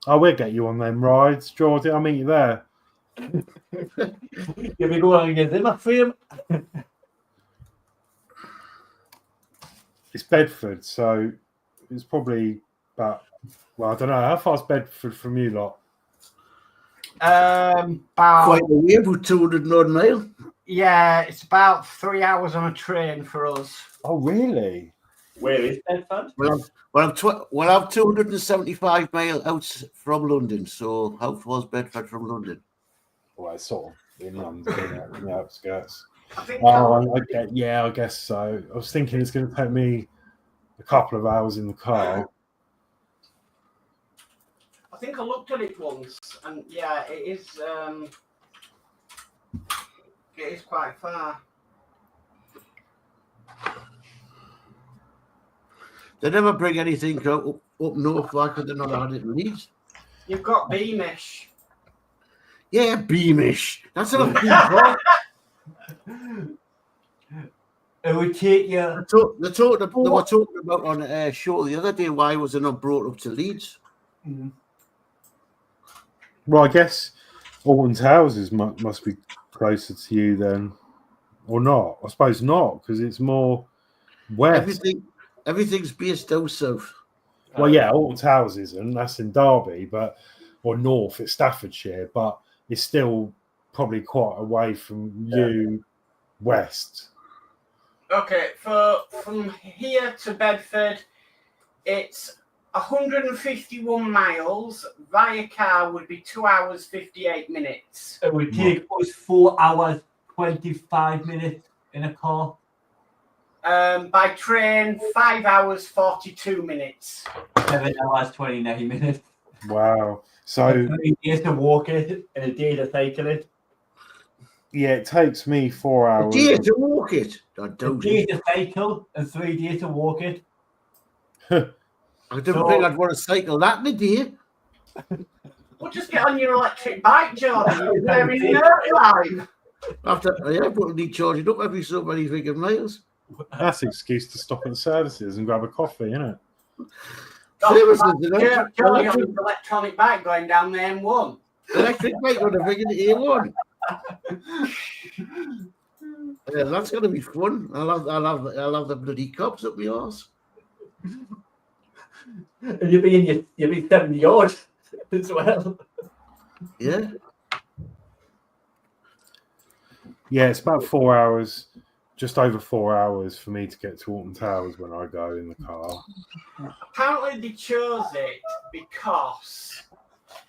A: Oh, we'll get you on them rides, Geordie. I'll meet you there.
D: You'll be going against him, I feel.
A: It's Bedford, so it's probably about, well, I don't know. How far's Bedford from you lot?
C: About,
B: Quite a way, about 200 and odd mile.
C: yeah, it's about 3 hours on a train for us.
A: Oh, really?
D: Where is Bedford?
B: I'm 275 mile out from London. So how far's Bedford from London?
A: Well, it's sort of in London, isn't it? In the outskirts.
C: I think
A: I guess so. I was thinking it's going to take me a couple of hours in the car.
C: I think I looked at it once, and yeah, it is quite far.
B: They never bring anything up north. Why could they not have it in Leeds?
C: You've got Beamish.
B: Yeah, Beamish. That's not a big car.
D: It would take you.
B: They were talking about on a show the other day why was it not brought up to Leeds?
A: Well, I guess Alton's houses must be closer to you then, or not? I suppose not, because it's more west.
B: Everything's based down south.
A: Well, yeah, Alton's houses, and that's in Derby, or north, it's Staffordshire, but it's still probably quite away from you west.
C: Okay, from here to Bedford, it's 151 miles. Via car would be 2 hours 58 minutes.
D: It would take us 4 hours 25 minutes in a car.
C: By train, 5 hours 42 minutes.
D: 7 hours 29 minutes.
A: Wow. So
D: 3 days to walk it and a day to cycle it.
A: yeah, it takes me 4 hours.
B: A day to walk it. I
D: A
B: don't
D: day to cycle and 3 days to walk it.
B: I don't think I'd want to cycle that in a day.
C: Well, just get on your electric bike, Jordan. You're very alive.
B: But I need charging up every so many freaking miles.
A: That's an excuse to stop at the services and grab a coffee, isn't it?
C: Jordan on his electronic bike going down the M1.
B: Electric bike on the freaking A1. Yeah, that's gonna be fun. I'll have the bloody cops up my arse.
D: And you'll be 70 odd as well.
B: Yeah.
A: Yeah, it's about 4 hours, just over 4 hours for me to get to Alton Towers when I go in the car.
C: Apparently they chose it because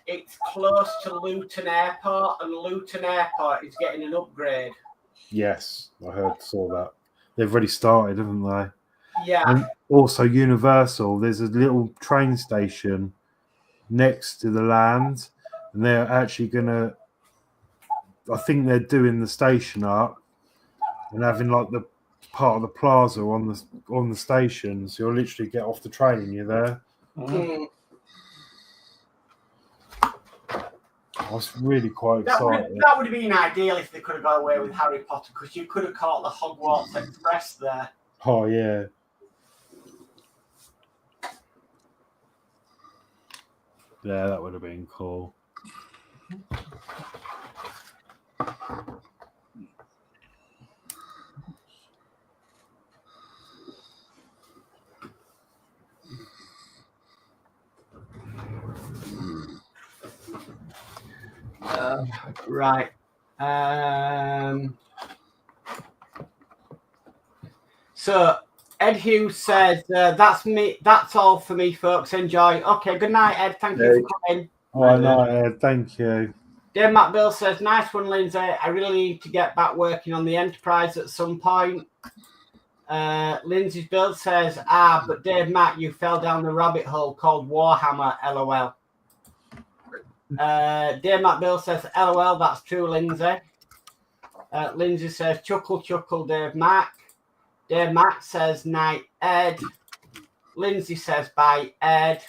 C: it's close to Luton Airport, and Luton Airport is getting an upgrade.
A: Yes, saw that. They've already started, haven't they?
C: Yeah.
A: And also Universal, there's a little train station next to the land, and they're actually gonna, I think they're doing the station up and having like the part of the plaza on the station, so you'll literally get off the train and you're there. I was really quite excited.
C: That would have been ideal if they could have got away with Harry Potter, because you could have caught the Hogwarts Express there.
A: Oh yeah. Yeah, that would have been cool.
C: Right. So Ed Hughes says, that's me. That's all for me, folks. Enjoy. Okay, good night, Ed. Thank you for coming.
A: Oh, no, Ed. Thank you.
C: Dave Matt Bill says, nice one, Lindsay. I really need to get back working on the Enterprise at some point. Lindsay's Bill says, but Dave Matt, you fell down the rabbit hole called Warhammer, LOL. Dave Matt Bill says, LOL, that's true, Lindsay. Lindsay says, chuckle, Dave Mac. Dave Mac says, night, Ed. Lindsay says, bye, Ed.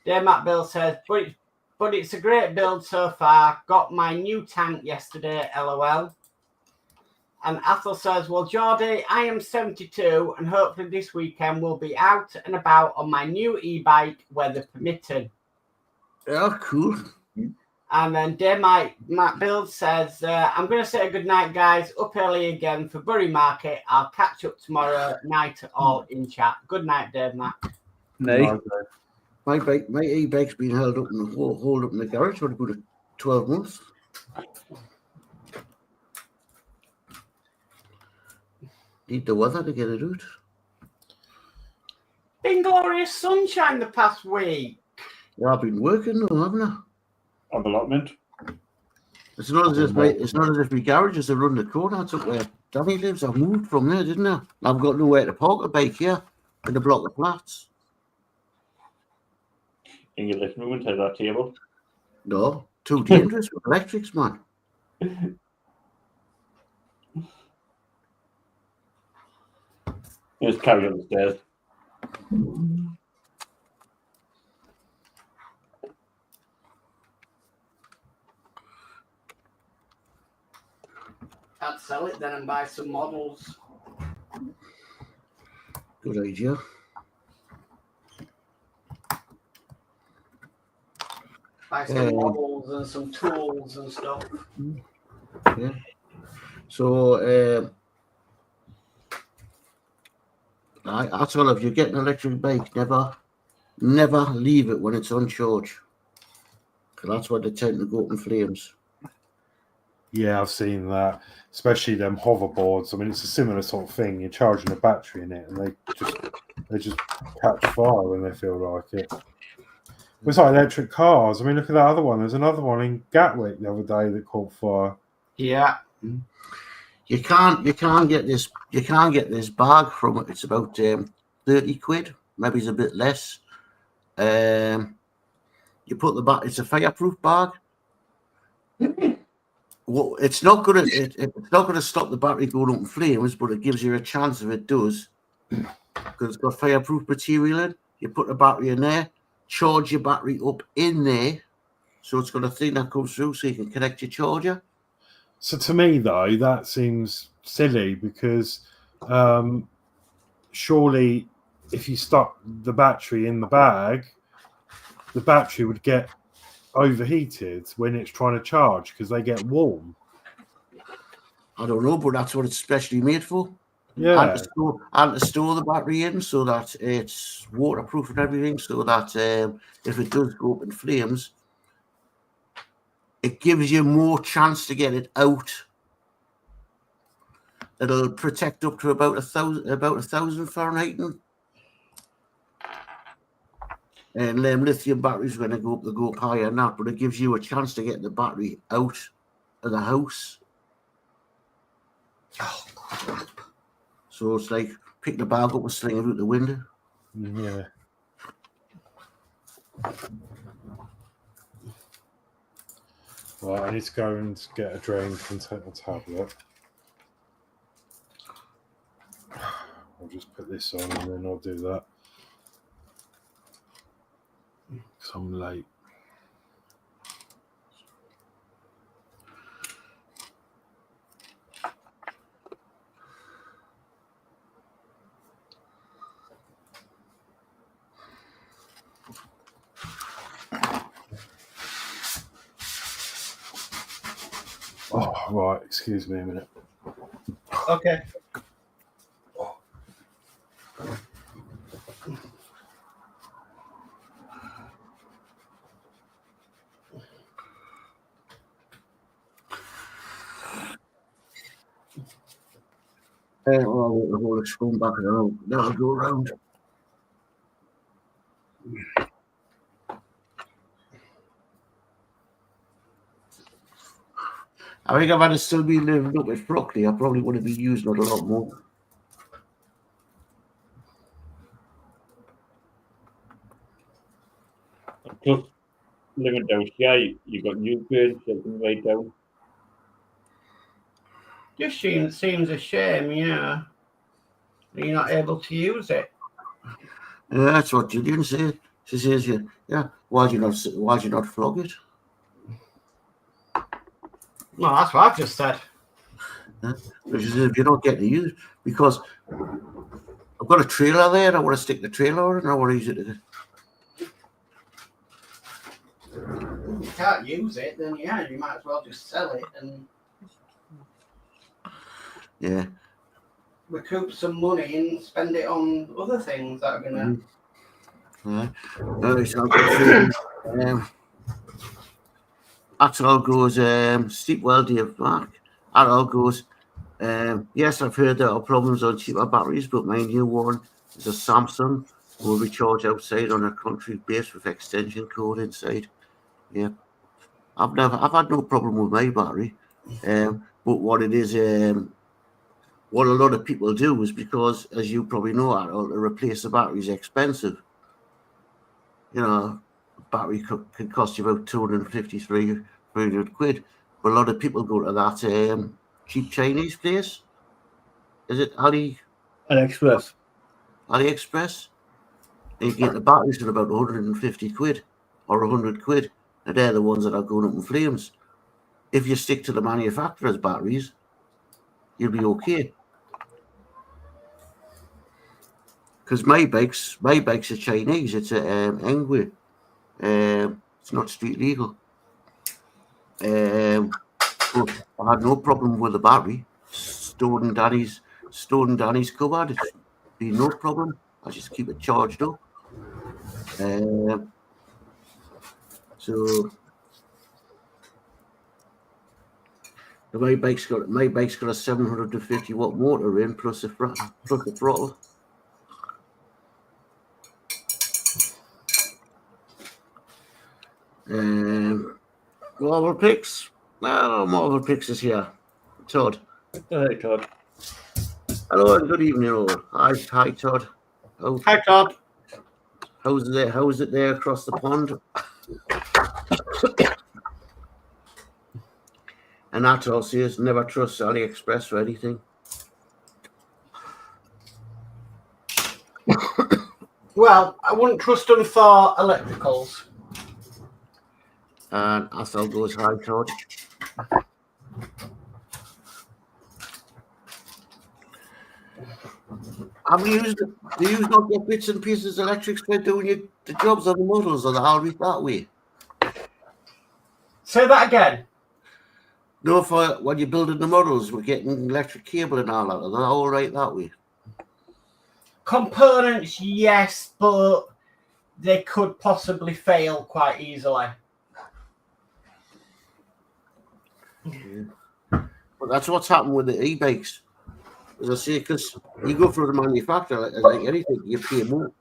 C: Dave Mac Bill says, but it's a great build so far. Got my new tank yesterday, LOL. And Athel says, well, Geordie, I am 72 and hopefully this weekend we'll be out and about on my new e-bike, weather permitting.
B: Yeah, cool.
C: And then Matt Builds says, I'm going to say good night, guys. Up early again for Bury Market. I'll catch up tomorrow night all in chat. Good night, Dave, Matt.
D: No.
B: My e-bike's been held up in the garage for about 12 months. Need the weather to get it out.
C: Been glorious sunshine the past week.
B: Yeah, I've been working though, haven't I?
A: On allotment.
B: It's not as if my garage is around the corner. That's up where Danny lives. I moved from there, didn't I? I've got nowhere to park a bike here in the block of flats.
D: In your living room inside that table.
B: No, too dangerous with electrics, man.
D: Just carry on the stairs.
C: I'd sell it then and buy some models.
B: Good idea.
C: Buy some models and some tools and stuff.
B: Yeah. So, I tell you, if you get an electric bike, never leave it when it's on charge. Because that's where they tend to go up in flames.
A: Yeah, I've seen that, especially them hoverboards. I mean, it's a similar sort of thing. You're charging a battery in it, and they just catch fire when they feel like it. It's like electric cars. I mean, look at that other one. There's another one in Gatwick the other day that caught fire.
C: Yeah.
B: You can't get this bag from it. It's about 30 quid, maybe it's a bit less. You put the bag. It's a fireproof bag. Well, it's not gonna stop the battery going up in flames, but it gives you a chance if it does, because it's got fireproof material in. You put the battery in there, charge your battery up in there, so it's got a thing that comes through, so you can connect your charger.
A: So to me, though, that seems silly because surely if you stuck the battery in the bag, the battery would get overheated when it's trying to charge because they get warm.
B: I don't know, but that's what it's specially made for.
A: Yeah.
B: And to store the battery in so that it's waterproof and everything, so that if it does go up in flames, it gives you more chance to get it out. It'll protect up to about 1,000 Fahrenheit. And lithium batteries, when they go up higher than that, but it gives you a chance to get the battery out of the house. Oh, crap. So it's like pick the bag up and sling it out the window.
A: Yeah. Right, I need to go and get a drink and take my tablet. I'll just put this on and then I'll do that. Because I'm late. Oh, right. Excuse me a minute.
C: Okay.
B: Well, I'll hold the spoon back and that'll go around. I think if I'd have still been living up with broccoli, I probably would have been using it a lot more.
D: Plus, living down here, you've got new birds living right down.
C: Just seems a shame, yeah. You're not able to use it.
B: Yeah, that's what Gillian said. She says, "Yeah, why'd you not flog it?"
C: Well, that's what I've just said.
B: Which is if you're not getting to use, because I've got a trailer there, and I want to stick the trailer on it, and I want to use it.
C: If you can't use it, then yeah, you might as well just sell it and recoup some money and spend it on other things that are gonna.
B: That all goes. Steep well, Dave Mark. That all goes. Yes, I've heard there are problems on cheaper batteries, but my new one is a Samsung. Will be charged outside on a contract base with extension cord inside. Yeah, I've had no problem with my battery. But what it is, what a lot of people do is because, as you probably know, to replace the battery is expensive. You know, battery can cost you about 253 quid. But a lot of people go to that cheap Chinese place. Is it
D: AliExpress?
B: AliExpress. And you get the batteries for about 150 quid or 100 quid. And they're the ones that are going up in flames. If you stick to the manufacturer's batteries, you'll be okay. Because my bike's a Chinese. It's a Engwe. It's not street legal. But I had no problem with the battery. Stored in Danny's cupboard. It's been no problem. I just keep it charged up. So my bike's got a 750 watt motor in plus the throttle. Marvel Picks. Oh, Marvel Picks is here. Todd.
D: Hey, Todd.
B: Hello and good evening all. Hi Todd.
C: Hi, Todd.
B: How's it there across the pond? And that all says never trust AliExpress for anything.
C: Well, I wouldn't trust them for electricals.
B: And Athel goes, hi Todd. Do you not get bits and pieces of electrics for doing the jobs on the models, or the hobbies that way?
C: Say that again.
B: No, for when you're building the models, we're getting electric cable and all that. Are they all right that way?
C: Components, yes, but they could possibly fail quite easily.
B: But that's what's happened with the e-bikes. As I say, because you go through the manufacturer, like anything, you pay more.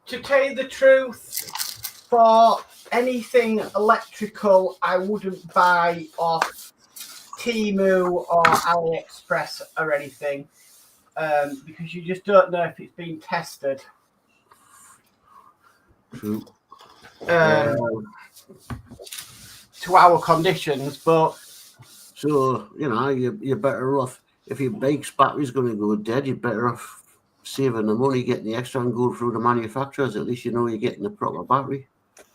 C: To tell you the truth, for anything electrical, I wouldn't buy off Temu or AliExpress or anything, because you just don't know if it's been tested.
B: True.
C: To our conditions, but
B: so you're better off if your bike's battery's going to go dead. You're better off saving the money, getting the extra, and going through the manufacturers. At least you know you're getting the proper battery.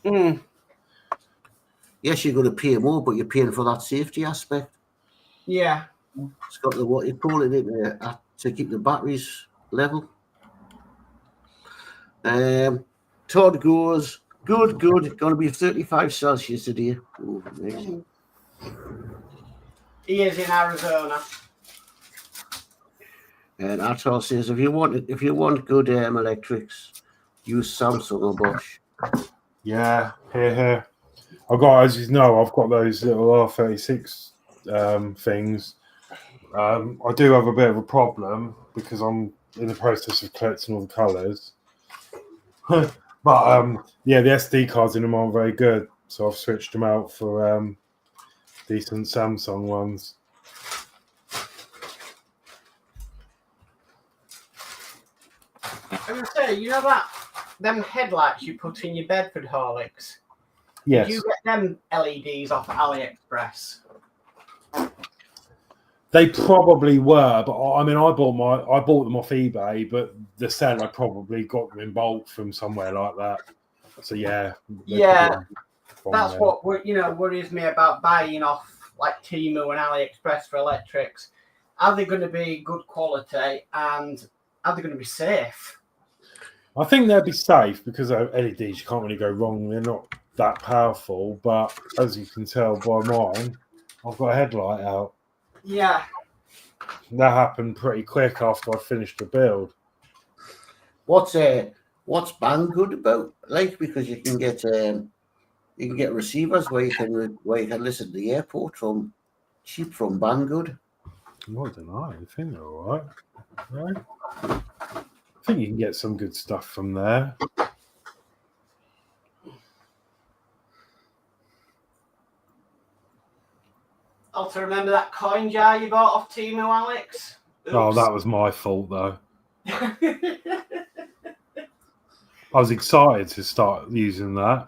B: Yes, you're going to pay more, but you're paying for that safety aspect.
C: Yeah,
B: it's got what you call it to keep the batteries level. Todd goes. Good. Going to be 35 Celsius today. Oh, nice.
C: He is in Arizona.
B: And Atal says, if you want good electrics, use Samsung or Bosch.
A: Yeah, here. I've got, as you know, I've got those little R36 things. I do have a bit of a problem because I'm in the process of collecting all the colours. But yeah, the SD cards in them aren't very good, so I've switched them out for decent Samsung ones.
C: I was say, you know that them headlights you put in your Bedford Horlicks?
A: Yes.
C: Did you get them LEDs off AliExpress?
A: They probably were, but I mean, I bought them off eBay, but the seller probably got them in bulk from somewhere like that. So yeah,
C: Yeah,
A: from
C: that's
A: there.
C: what worries me about buying off like Temu and AliExpress for electrics. Are they going to be good quality and are they going to be safe?
A: I think they'll be safe because LEDs you can't really go wrong. They're not that powerful, but as you can tell by mine, I've got a headlight out.
C: Yeah.
A: That happened pretty quick after I finished the build.
B: What's Banggood about? Like, because you can get receivers where you can listen to the airport from cheap from Banggood.
A: I don't know. I think they're all right. Right? I think you can get some good stuff from there.
C: Also, remember that coin jar you bought off Temu, Alex? Oops.
A: Oh, that was my fault though. I was excited to start using that.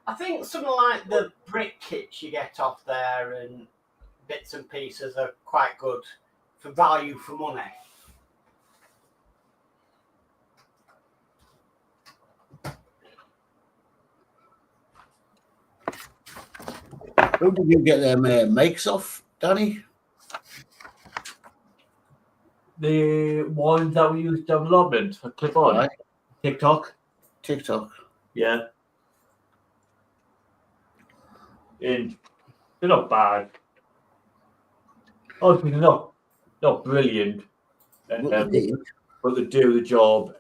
C: I think something like the brick kits you get off there and bits and pieces are quite good for value for money.
B: Who did you get them makes off, Danny?
D: The ones that we use development for clip on
B: Right.
D: TikTok.
B: Yeah.
D: And they're not bad. Obviously, they're not brilliant,
B: But they
D: but they do the job.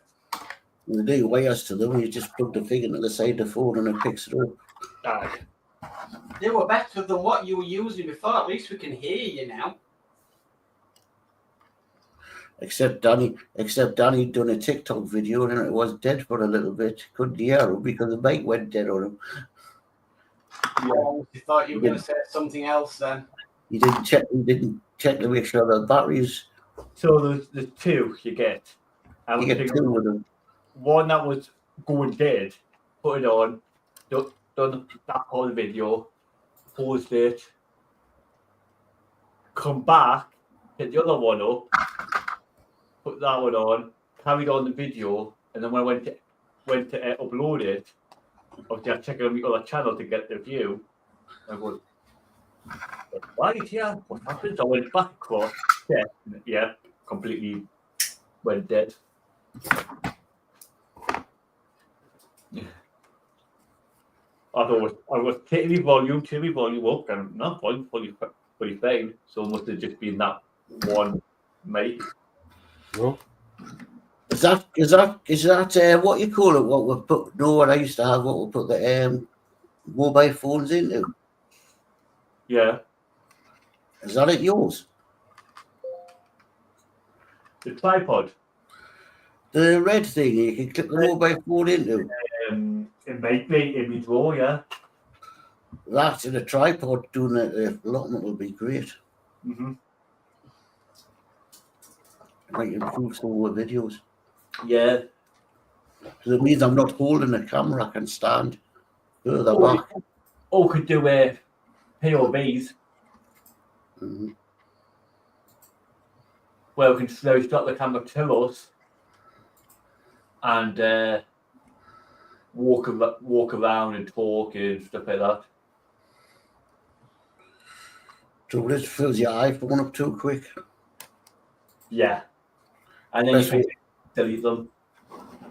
B: do wires to them. You just plug the thing into the side of the phone and it picks it up.
D: Aye.
C: They were better than what you were using before. At least we can hear you now.
B: Except Danny done a TikTok video and it was dead for a little bit. Couldn't hear him because the mic went dead on him.
C: Yeah. You thought you were going to say something else then.
B: He didn't check to make sure the batteries.
D: So there's two you get. I
B: You
D: was
B: get
D: thinking
B: two of them.
D: one that was going dead, put it on, done that part of the video, paused it, come back, hit the other one up, put that one on, carried on the video, and then when I went to upload it, obviously I checked on the other channel to get the view. I go, right, yeah, what happened? I went back across, yeah, completely went dead. I was taking the volume, turning the volume up, and not volume fully fine. So it must have just been that one mic.
A: Well,
B: Is that what you call it? What we put? No, what I used to have. What we put the mobile phones into?
D: Yeah,
B: Is that it? Yours?
D: the tripod.
B: The red thing you can clip the mobile phone into.
D: It might be in my drawer, yeah.
B: That in a tripod doing it allotment will be great.
D: Mm-hmm.
B: It might improve some of the videos.
D: Yeah.
B: Because it means I'm not holding the camera. I can stand further back.
D: Or could do POVs
B: Mm-hmm.
D: where we can slowly stop the camera to us and walk around and talk and stuff like that.
B: So this fills your iPhone up too quick.
D: Yeah. And then you can delete them.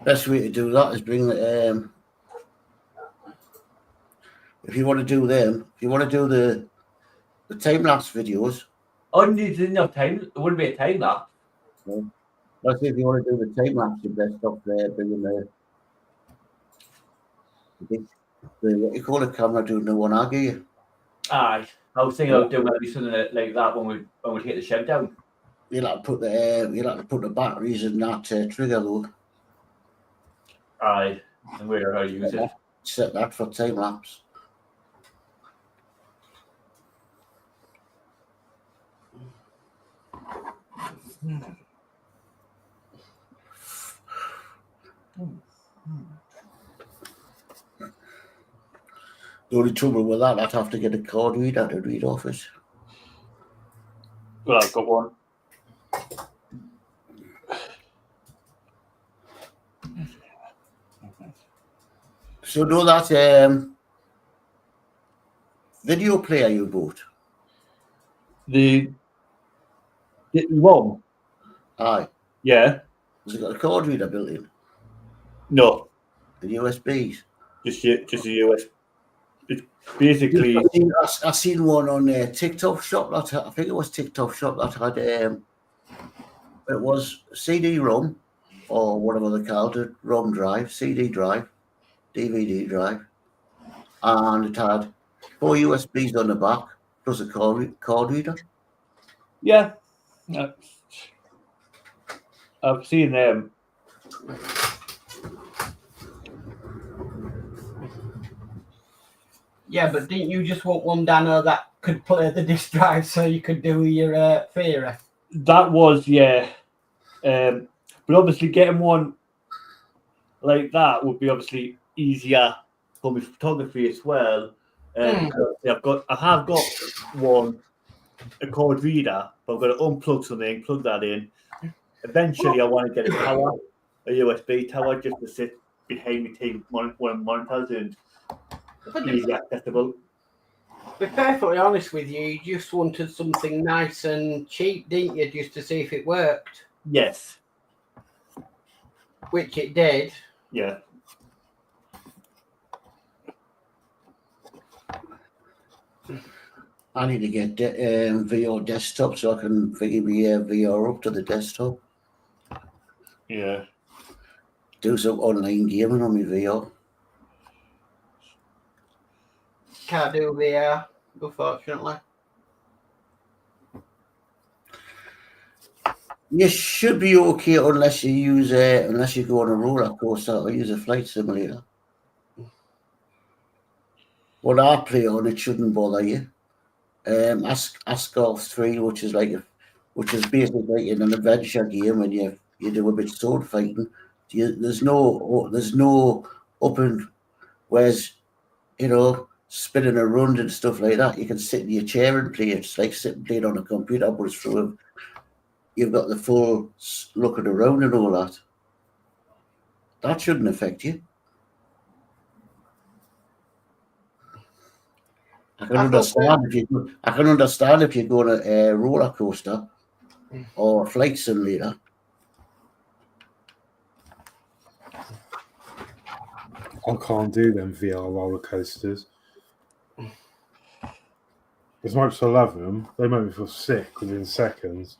B: Best way to do that is bring the if you want to do them, if you want to do the time lapse videos.
D: Oh, there's enough time. It wouldn't be a time lapse.
B: No. Let's say if you want to do the time lapse, you best off there bringing the what you call it camera doing the one aggie.
D: Aye. I was thinking of doing maybe something like that when we hit the shout down.
B: You'll have to put the batteries in that trigger though.
D: Aye. And where how to use it.
B: Set that for time lapse. The only trouble with that, I'd have to get a card reader to read off it.
D: Well, I've got one.
B: So know that video player you bought?
D: The ROM?
B: Aye.
D: Yeah.
B: Has it got a card reader built in?
D: No.
B: The USBs?
D: Just a US. It's basically.
B: I seen one on TikTok Shop. I think it was TikTok Shop that had it was CD-ROM or whatever they called it, ROM drive, CD drive, DVD drive, and it had 4 USBs on the back plus a card reader.
D: Yeah. I've seen them.
C: Yeah, but didn't you just want one, Danno, that could play the disk drive so you could do your theory?
D: That was, yeah. But obviously getting one like that would be obviously easier for my photography as well. I have got one, a card reader, but I've got to unplug something, plug that in. Eventually, I want to get a tower, a USB tower, just to sit behind me, take one of monitors and easy accessible.
C: To be perfectly honest with you, you just wanted something nice and cheap, didn't you, just to see if it worked?
D: Yes.
C: Which it did.
D: Yeah.
B: I need to get VR desktop so I can figure my VR up to the desktop.
D: Yeah.
B: Do some online gaming on my VR.
C: Can't do VR, unfortunately.
B: You should be okay unless you use unless you go on a roller coaster or use a flight simulator. What I play on, it shouldn't bother you. Golf 3, which is basically like an adventure game, and you do a bit of sword fighting. There's no up and whereas spinning around and stuff like that. You can sit in your chair and play. It's like sitting playing on a computer, but it's through. You've got the full looking around and all that. That shouldn't affect you. I can understand if you go on a roller coaster or a flight simulator.
A: I can't do them VR roller coasters. As much as I love them, they make me feel sick within seconds.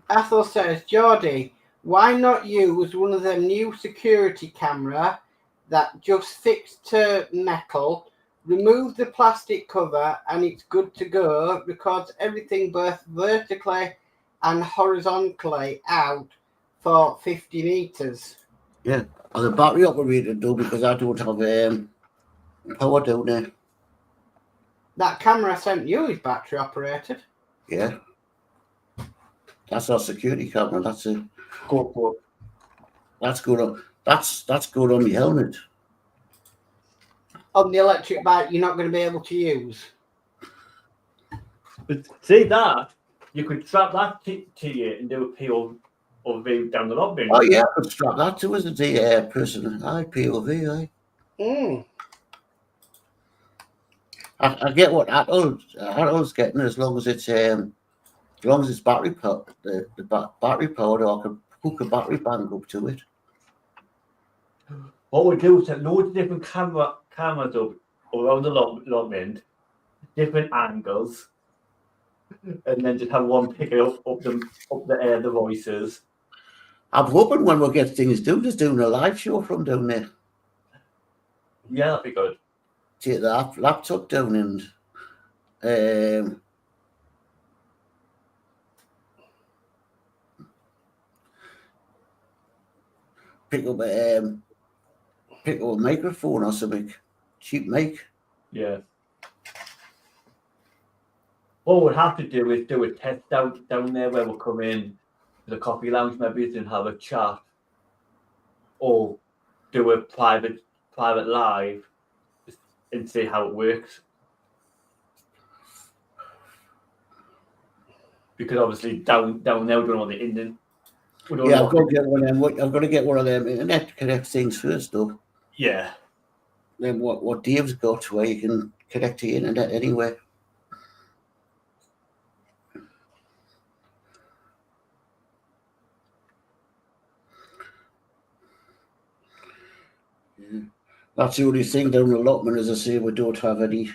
C: Athel says, Geordie, why not use one of them new security camera that just fixed to metal, remove the plastic cover, and it's good to go, records everything both vertically and horizontally out for 50 meters.
B: Yeah, are the battery operated though, because I don't have power down there.
C: That camera I sent you is battery operated.
B: Yeah. That's our security camera. That's it.
D: GoPro.
B: That's good on. That's good on the helmet.
C: On the electric bike, you're not going to be able to use.
D: But say that, you could strap that to you and do a POV down the lobby.
B: Oh yeah, I could strap that to as a person. POV. I get what Adult's getting as long as it's battery powered. The battery powered, or I can hook a battery bank up to it.
D: What we do is set loads of different cameras up around the lobby, different angles, and then just have one pick it up the voices.
B: I'm hoping when we get things done, just doing a live show from down there.
D: Yeah, that'd be good.
B: Take the laptop down and pick up a microphone or something. Cheap mic.
D: Yeah. What we'd have to do is do a test down there where we'll come in to the coffee lounge maybe and have a chat, or do a private live and see how it works. Because obviously down there we don't know the Indian.
B: Yeah, I've got to get one of them. I've got to get one of them internet connect things first, though.
D: Yeah.
B: Then what Dave's got, where you can connect to the internet anywhere. Yeah. That's the only thing down the allotment, as I say, we don't have any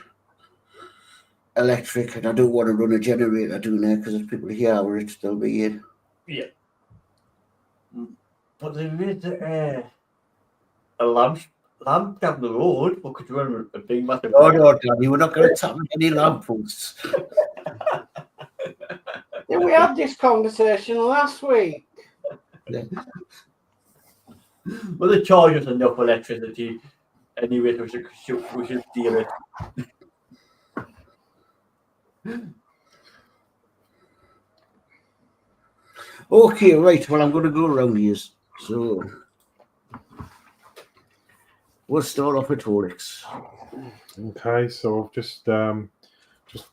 B: electric, and I don't want to run a generator down there because if people hear where it, they'll be in.
D: Yeah. But there is a lamp down the road. What could you run a big massive?
B: Oh no, Danny, we're not going to tap any lamp posts.
C: Yeah, we had this conversation last week.
B: Yeah.
D: Well, they charge us enough electricity anyway, so we should deal it.
B: Okay, right. Well, I'm going to go around here. So we'll start off with Horlixs.
A: Okay, so I've just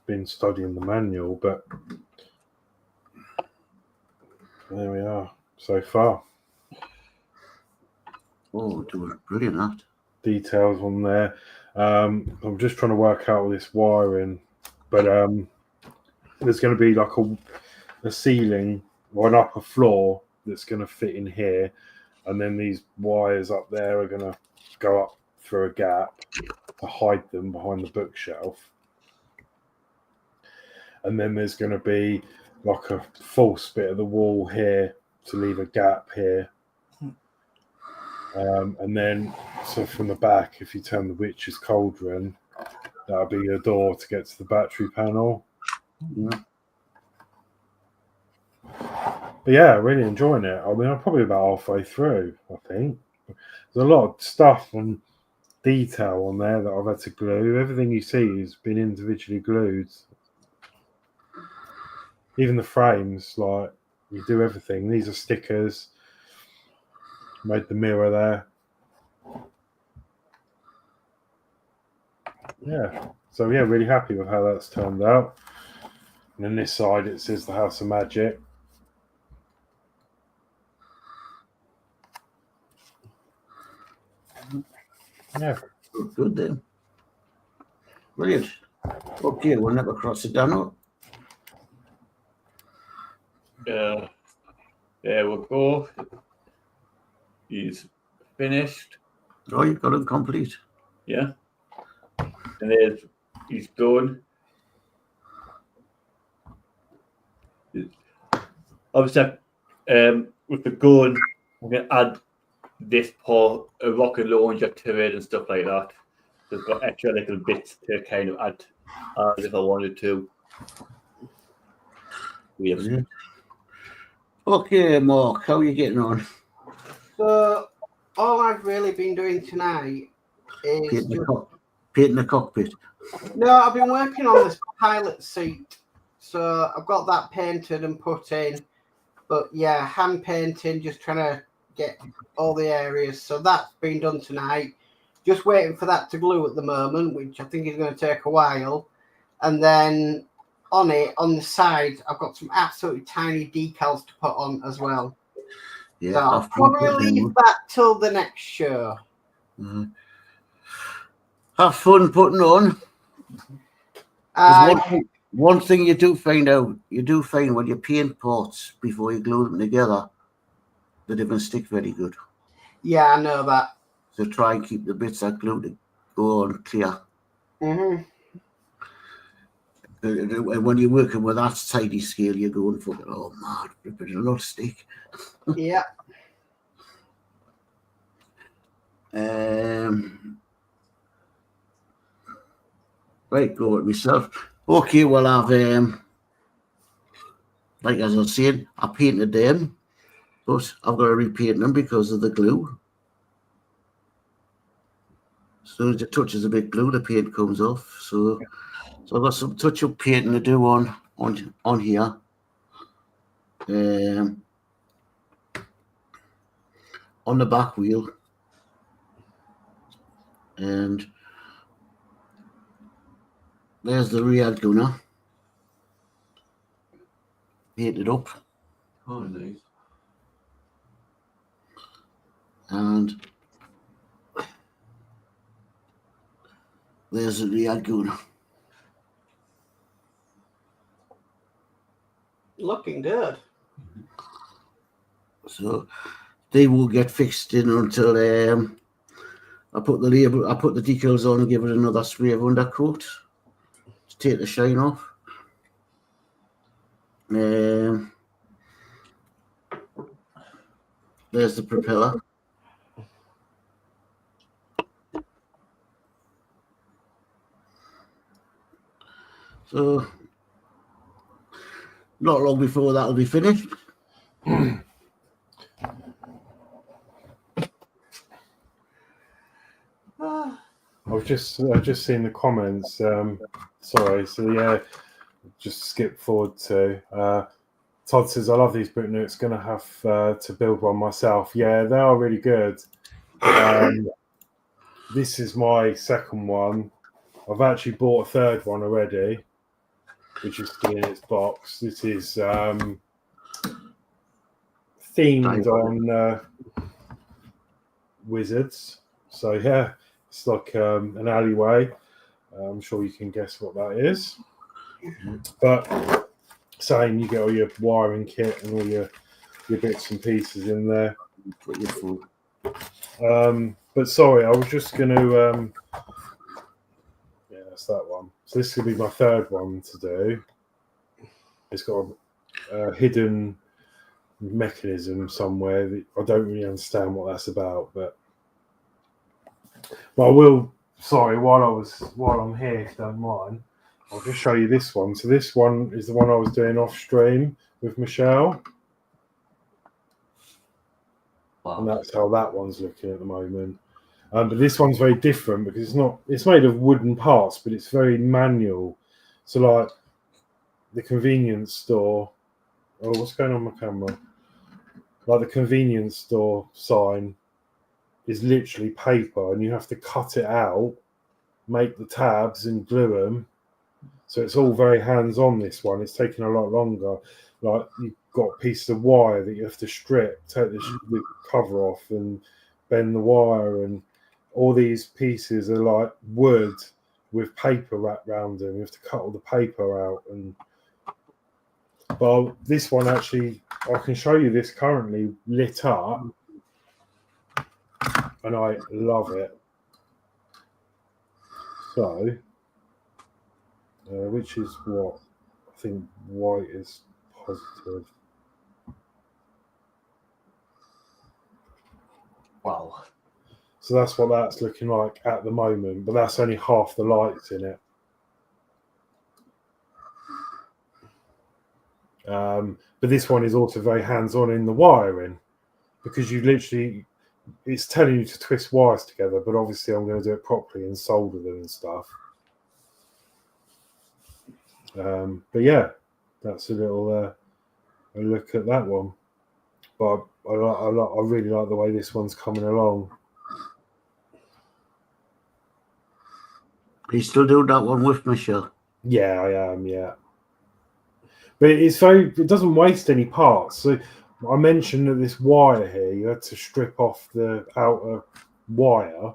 A: been studying the manual, but there we are so far.
B: Oh, doing brilliant, that.
A: Details on there. I'm just trying to work out all this wiring, but there's going to be like a ceiling or an upper floor that's going to fit in here, and then these wires up there are going to go up through a gap to hide them behind the bookshelf, and then there's going to be like a false bit of the wall here to leave a gap here. And then, so from the back, if you turn the witch's cauldron, that'll be your door to get to the battery panel.
B: Yeah.
A: But yeah, really enjoying it. I mean, I'm probably about halfway through, I think. There's a lot of stuff and detail on there that I've had to glue. Everything you see has been individually glued. Even the frames, like, you do everything. These are stickers. Made the mirror there. Yeah. So yeah, really happy with how that's turned out. And then this side it says the House of Magic. Yeah.
B: Good then. Brilliant. Okay, we'll never cross it down.
D: There we go. He's finished.
B: Oh, you've got it complete.
D: Yeah. And he's done. Obviously, with the gun, I'm going to add this part, a rocket launcher to it and stuff like that. So it's got extra little bits to kind of add if I wanted to. Yes.
B: Okay, Mark, how are you getting on?
C: So all I've really been doing tonight is
B: painting the cockpit.
C: No, I've been working on this pilot seat. So I've got that painted and put in. But yeah, hand painting, just trying to get all the areas. So that's been done tonight. Just waiting for that to glue at the moment, which I think is going to take a while. And then on it, on the side, I've got some absolutely tiny decals to put on as well.
B: Yeah,
C: so I'll probably leave that till the next show.
B: Mm-hmm. Have fun putting on. One thing you do find when you paint parts before you glue them together, they don't stick very good.
C: Yeah, I know that.
B: So try and keep the bits that glue to go on clear.
C: Mm-hmm.
B: And when you're working with that tidy scale, you're going for, oh man, it'll not stick.
C: Yeah.
B: Right, go with myself. Okay, well, I've, like as I was saying, I painted them, but I've got to repaint them because of the glue. As soon as it touches a bit glue, the paint comes off. So I've got some touch-up painting to do on here. On the back wheel. And there's the rear gunner. Painted up.
D: Oh, nice.
B: And there's the rear gunner.
C: Looking good.
B: So they will get fixed in until I put the decals on and give it another spray of undercoat to take the shine off. There's the propeller. So not long before that'll be finished.
A: I've just seen the comments. Sorry, so yeah, just skip forward to Todd says, I love these boot nooks, gonna have to build one myself. Yeah, they are really good. This is my second one. I've actually bought a third one already, which is still in its box. This is themed on wizards. So yeah, it's like an alleyway. I'm sure you can guess what that is. But same, you get all your wiring kit and all your bits and pieces in there. But sorry, I was just going to yeah, that's that one. So this is going to be my third one to do. It's got a hidden mechanism somewhere that I don't really understand what that's about, but I will. Sorry, while I'm here, if you don't mind, I'll just show you this one. So this one is the one I was doing off stream with Michelle.
D: Wow.
A: And that's how that one's looking at the moment. But this one's very different because it's made of wooden parts, but it's very manual. So like the convenience store. Oh, what's going on with my camera? Like the convenience store sign is literally paper, and you have to cut it out, make the tabs and glue them. So it's all very hands-on, this one. It's taking a lot longer. Like you've got pieces of wire that you have to strip, take the cover off and bend the wire, and all these pieces are like wood with paper wrapped around them. You have to cut all the paper out. But this one actually, I can show you this currently lit up, and I love it. So, which is what I think white is positive.
D: Wow.
A: So that's what that's looking like at the moment, but that's only half the lights in it. But this one is also very hands-on in the wiring, because you literally, it's telling you to twist wires together, but obviously I'm going to do it properly and solder them and stuff. But yeah, that's a little a look at that one. But I really like the way this one's coming along.
B: Are you still doing that one with Michelle?
A: Yeah, I am. Yeah, but it doesn't waste any parts. So I mentioned that this wire here, you had to strip off the outer wire.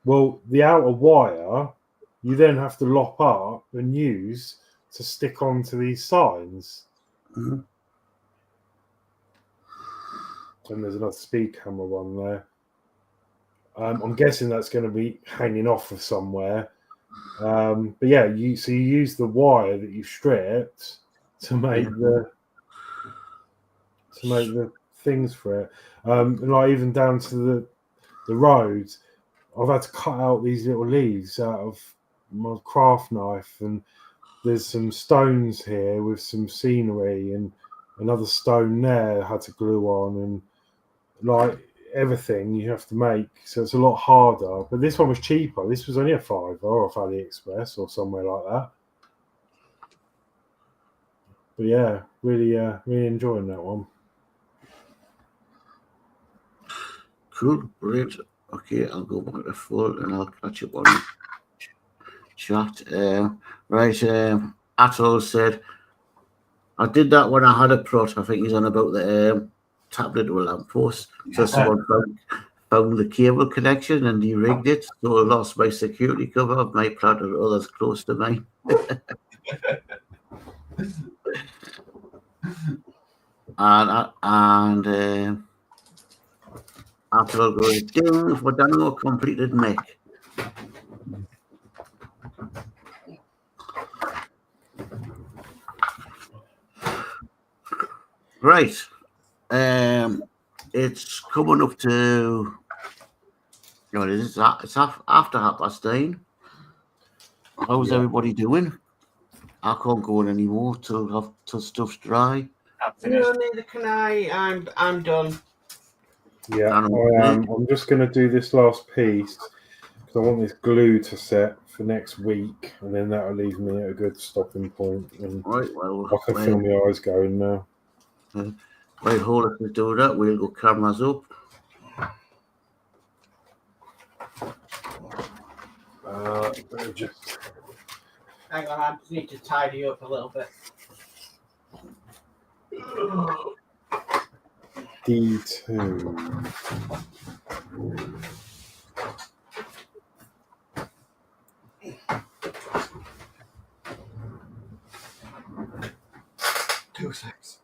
A: Well, the outer wire, you then have to lop up and use to stick onto these signs.
B: Mm-hmm.
A: And there's another speed camera one there. I'm guessing that's going to be hanging off of somewhere. But yeah, you use the wire that you stripped to make the things for it. And like even down to the roads, I've had to cut out these little leaves out of my craft knife, and there's some stones here with some scenery and another stone there I had to glue on, and like everything you have to make, so it's a lot harder. But this one was cheaper. This was only a £5 off AliExpress or somewhere like that. But yeah, really enjoying that one.
B: Cool, brilliant. Okay, I'll go back to full and I'll catch up on chat. Right, Atoll said, I did that when I had a prot. I think he's on about the tablet or lamppost. So someone found the cable connection and he rigged it. So I lost my security cover of my plant and others close to mine. and Atoll goes, ding for Danno completed Mccuk. Right. It's coming up to, you know, it's after 9:30. How's everybody doing? I can't go on anymore till stuff's dry.
C: No, neither can I. I'm done.
A: Yeah, I'm just going to do this last piece because I want this glue to set for next week, and then that'll leave me at a good stopping point. And
B: Right, well,
A: I can feel my eyes going now.
B: Right, Horlixs will do that. We'll go cameras up.
A: Just
C: Hang on, I just need to tidy up a little bit.
A: D2.
C: Two secs.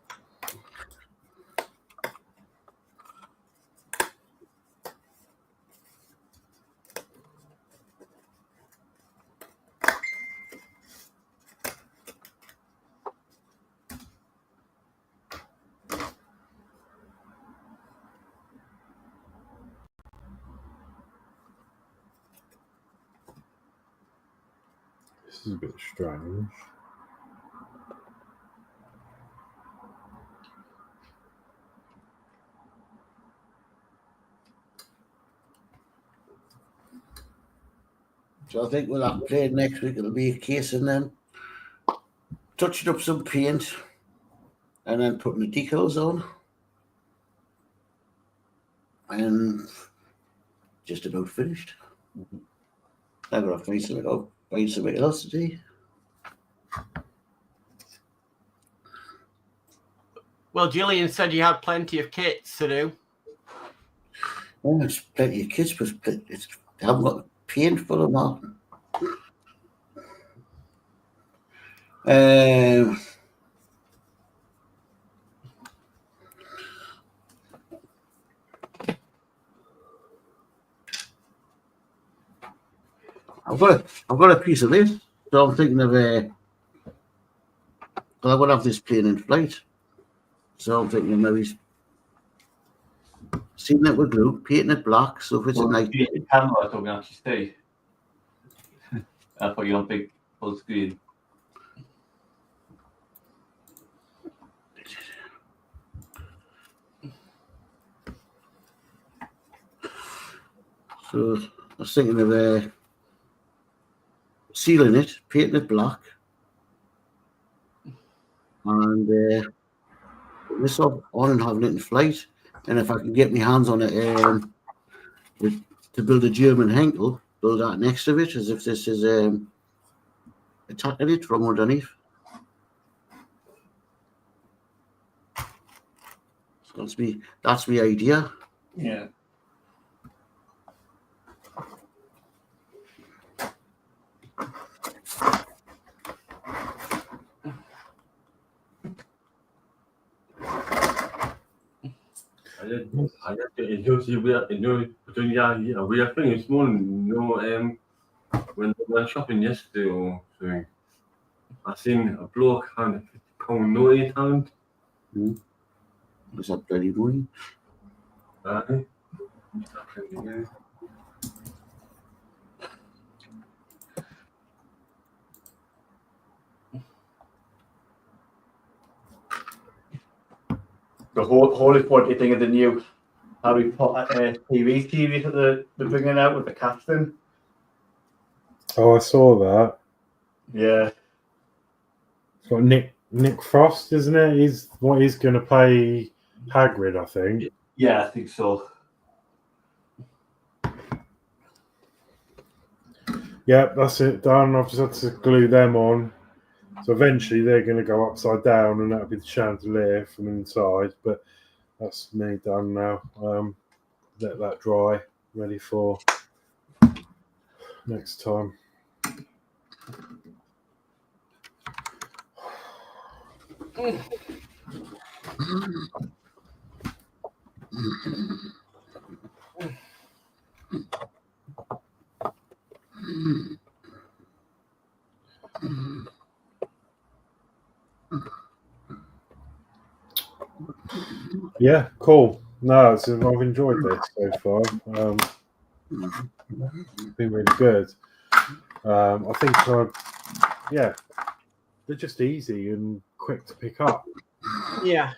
A: This is a bit strange.
B: So I think we'll have played next week. It'll be a case and then touching up some paint and then putting the decals on. And just about finished. I'm going to find something else to do.
C: Well, Gillian said you had plenty of kits to do.
B: Oh, there's plenty of kids, but I haven't got paint for them all. I've got a piece of this, so I'm thinking of I'm going to have this plane in flight. So I'm thinking of maybe sealing it with glue, painting it black, so if it's a night.
D: The camera so we can actually stay. I thought you on big full screen.
B: So I was thinking of sealing it, painting it black, and putting this on and having it in flight. And if I can get my hands on it to build a German Henkel, build that next to it as if this is attacking it from underneath. So that's my idea.
D: Yeah.
E: I just we are playing this morning, when we went shopping yesterday or something. I seen a bloke had £90.
B: Was that bloody money?
D: The Horlixs thing of the new Harry Potter TV that they're bringing out with the casting.
A: Oh, I saw that.
D: Yeah.
A: It's got Nick Frost, isn't it? He's going to play Hagrid, I think.
D: Yeah, I think so.
A: Yep, that's it done. I've just had to glue them on. So eventually they're going to go upside down, and that'll be the chandelier from inside. But that's me done now. Let that dry, ready for next time. Yeah, cool. No, I've enjoyed this so far. It's been really good. I think, yeah, they're just easy and quick to pick up.
C: Yeah.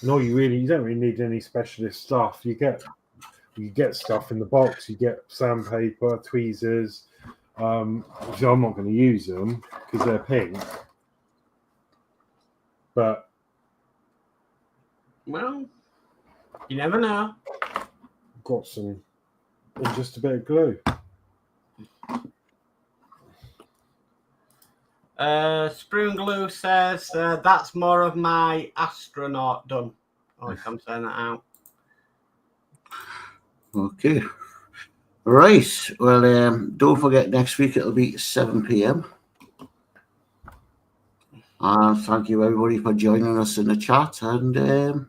A: No, you don't really need any specialist stuff. You get stuff in the box. You get sandpaper, tweezers. Obviously, I'm not going to use them because they're pink. But
C: Well, you never know.
A: got some and just a bit of glue.
C: Sprue Glue says that's more of my astronaut done. Oh, if I'm saying that out.
B: Okay. Right. Well, don't forget next week it'll be 7 p.m. And thank you everybody for joining us in the chat, and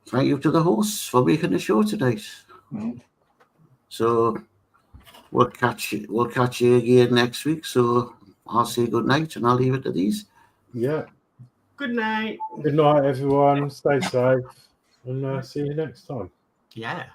B: thank you to the hosts for making the show tonight. So we'll catch you again next week. So I'll say good night, and I'll leave it to these.
A: Yeah.
C: Good night.
A: Good night, everyone. Stay safe, and see you next time.
C: Yeah.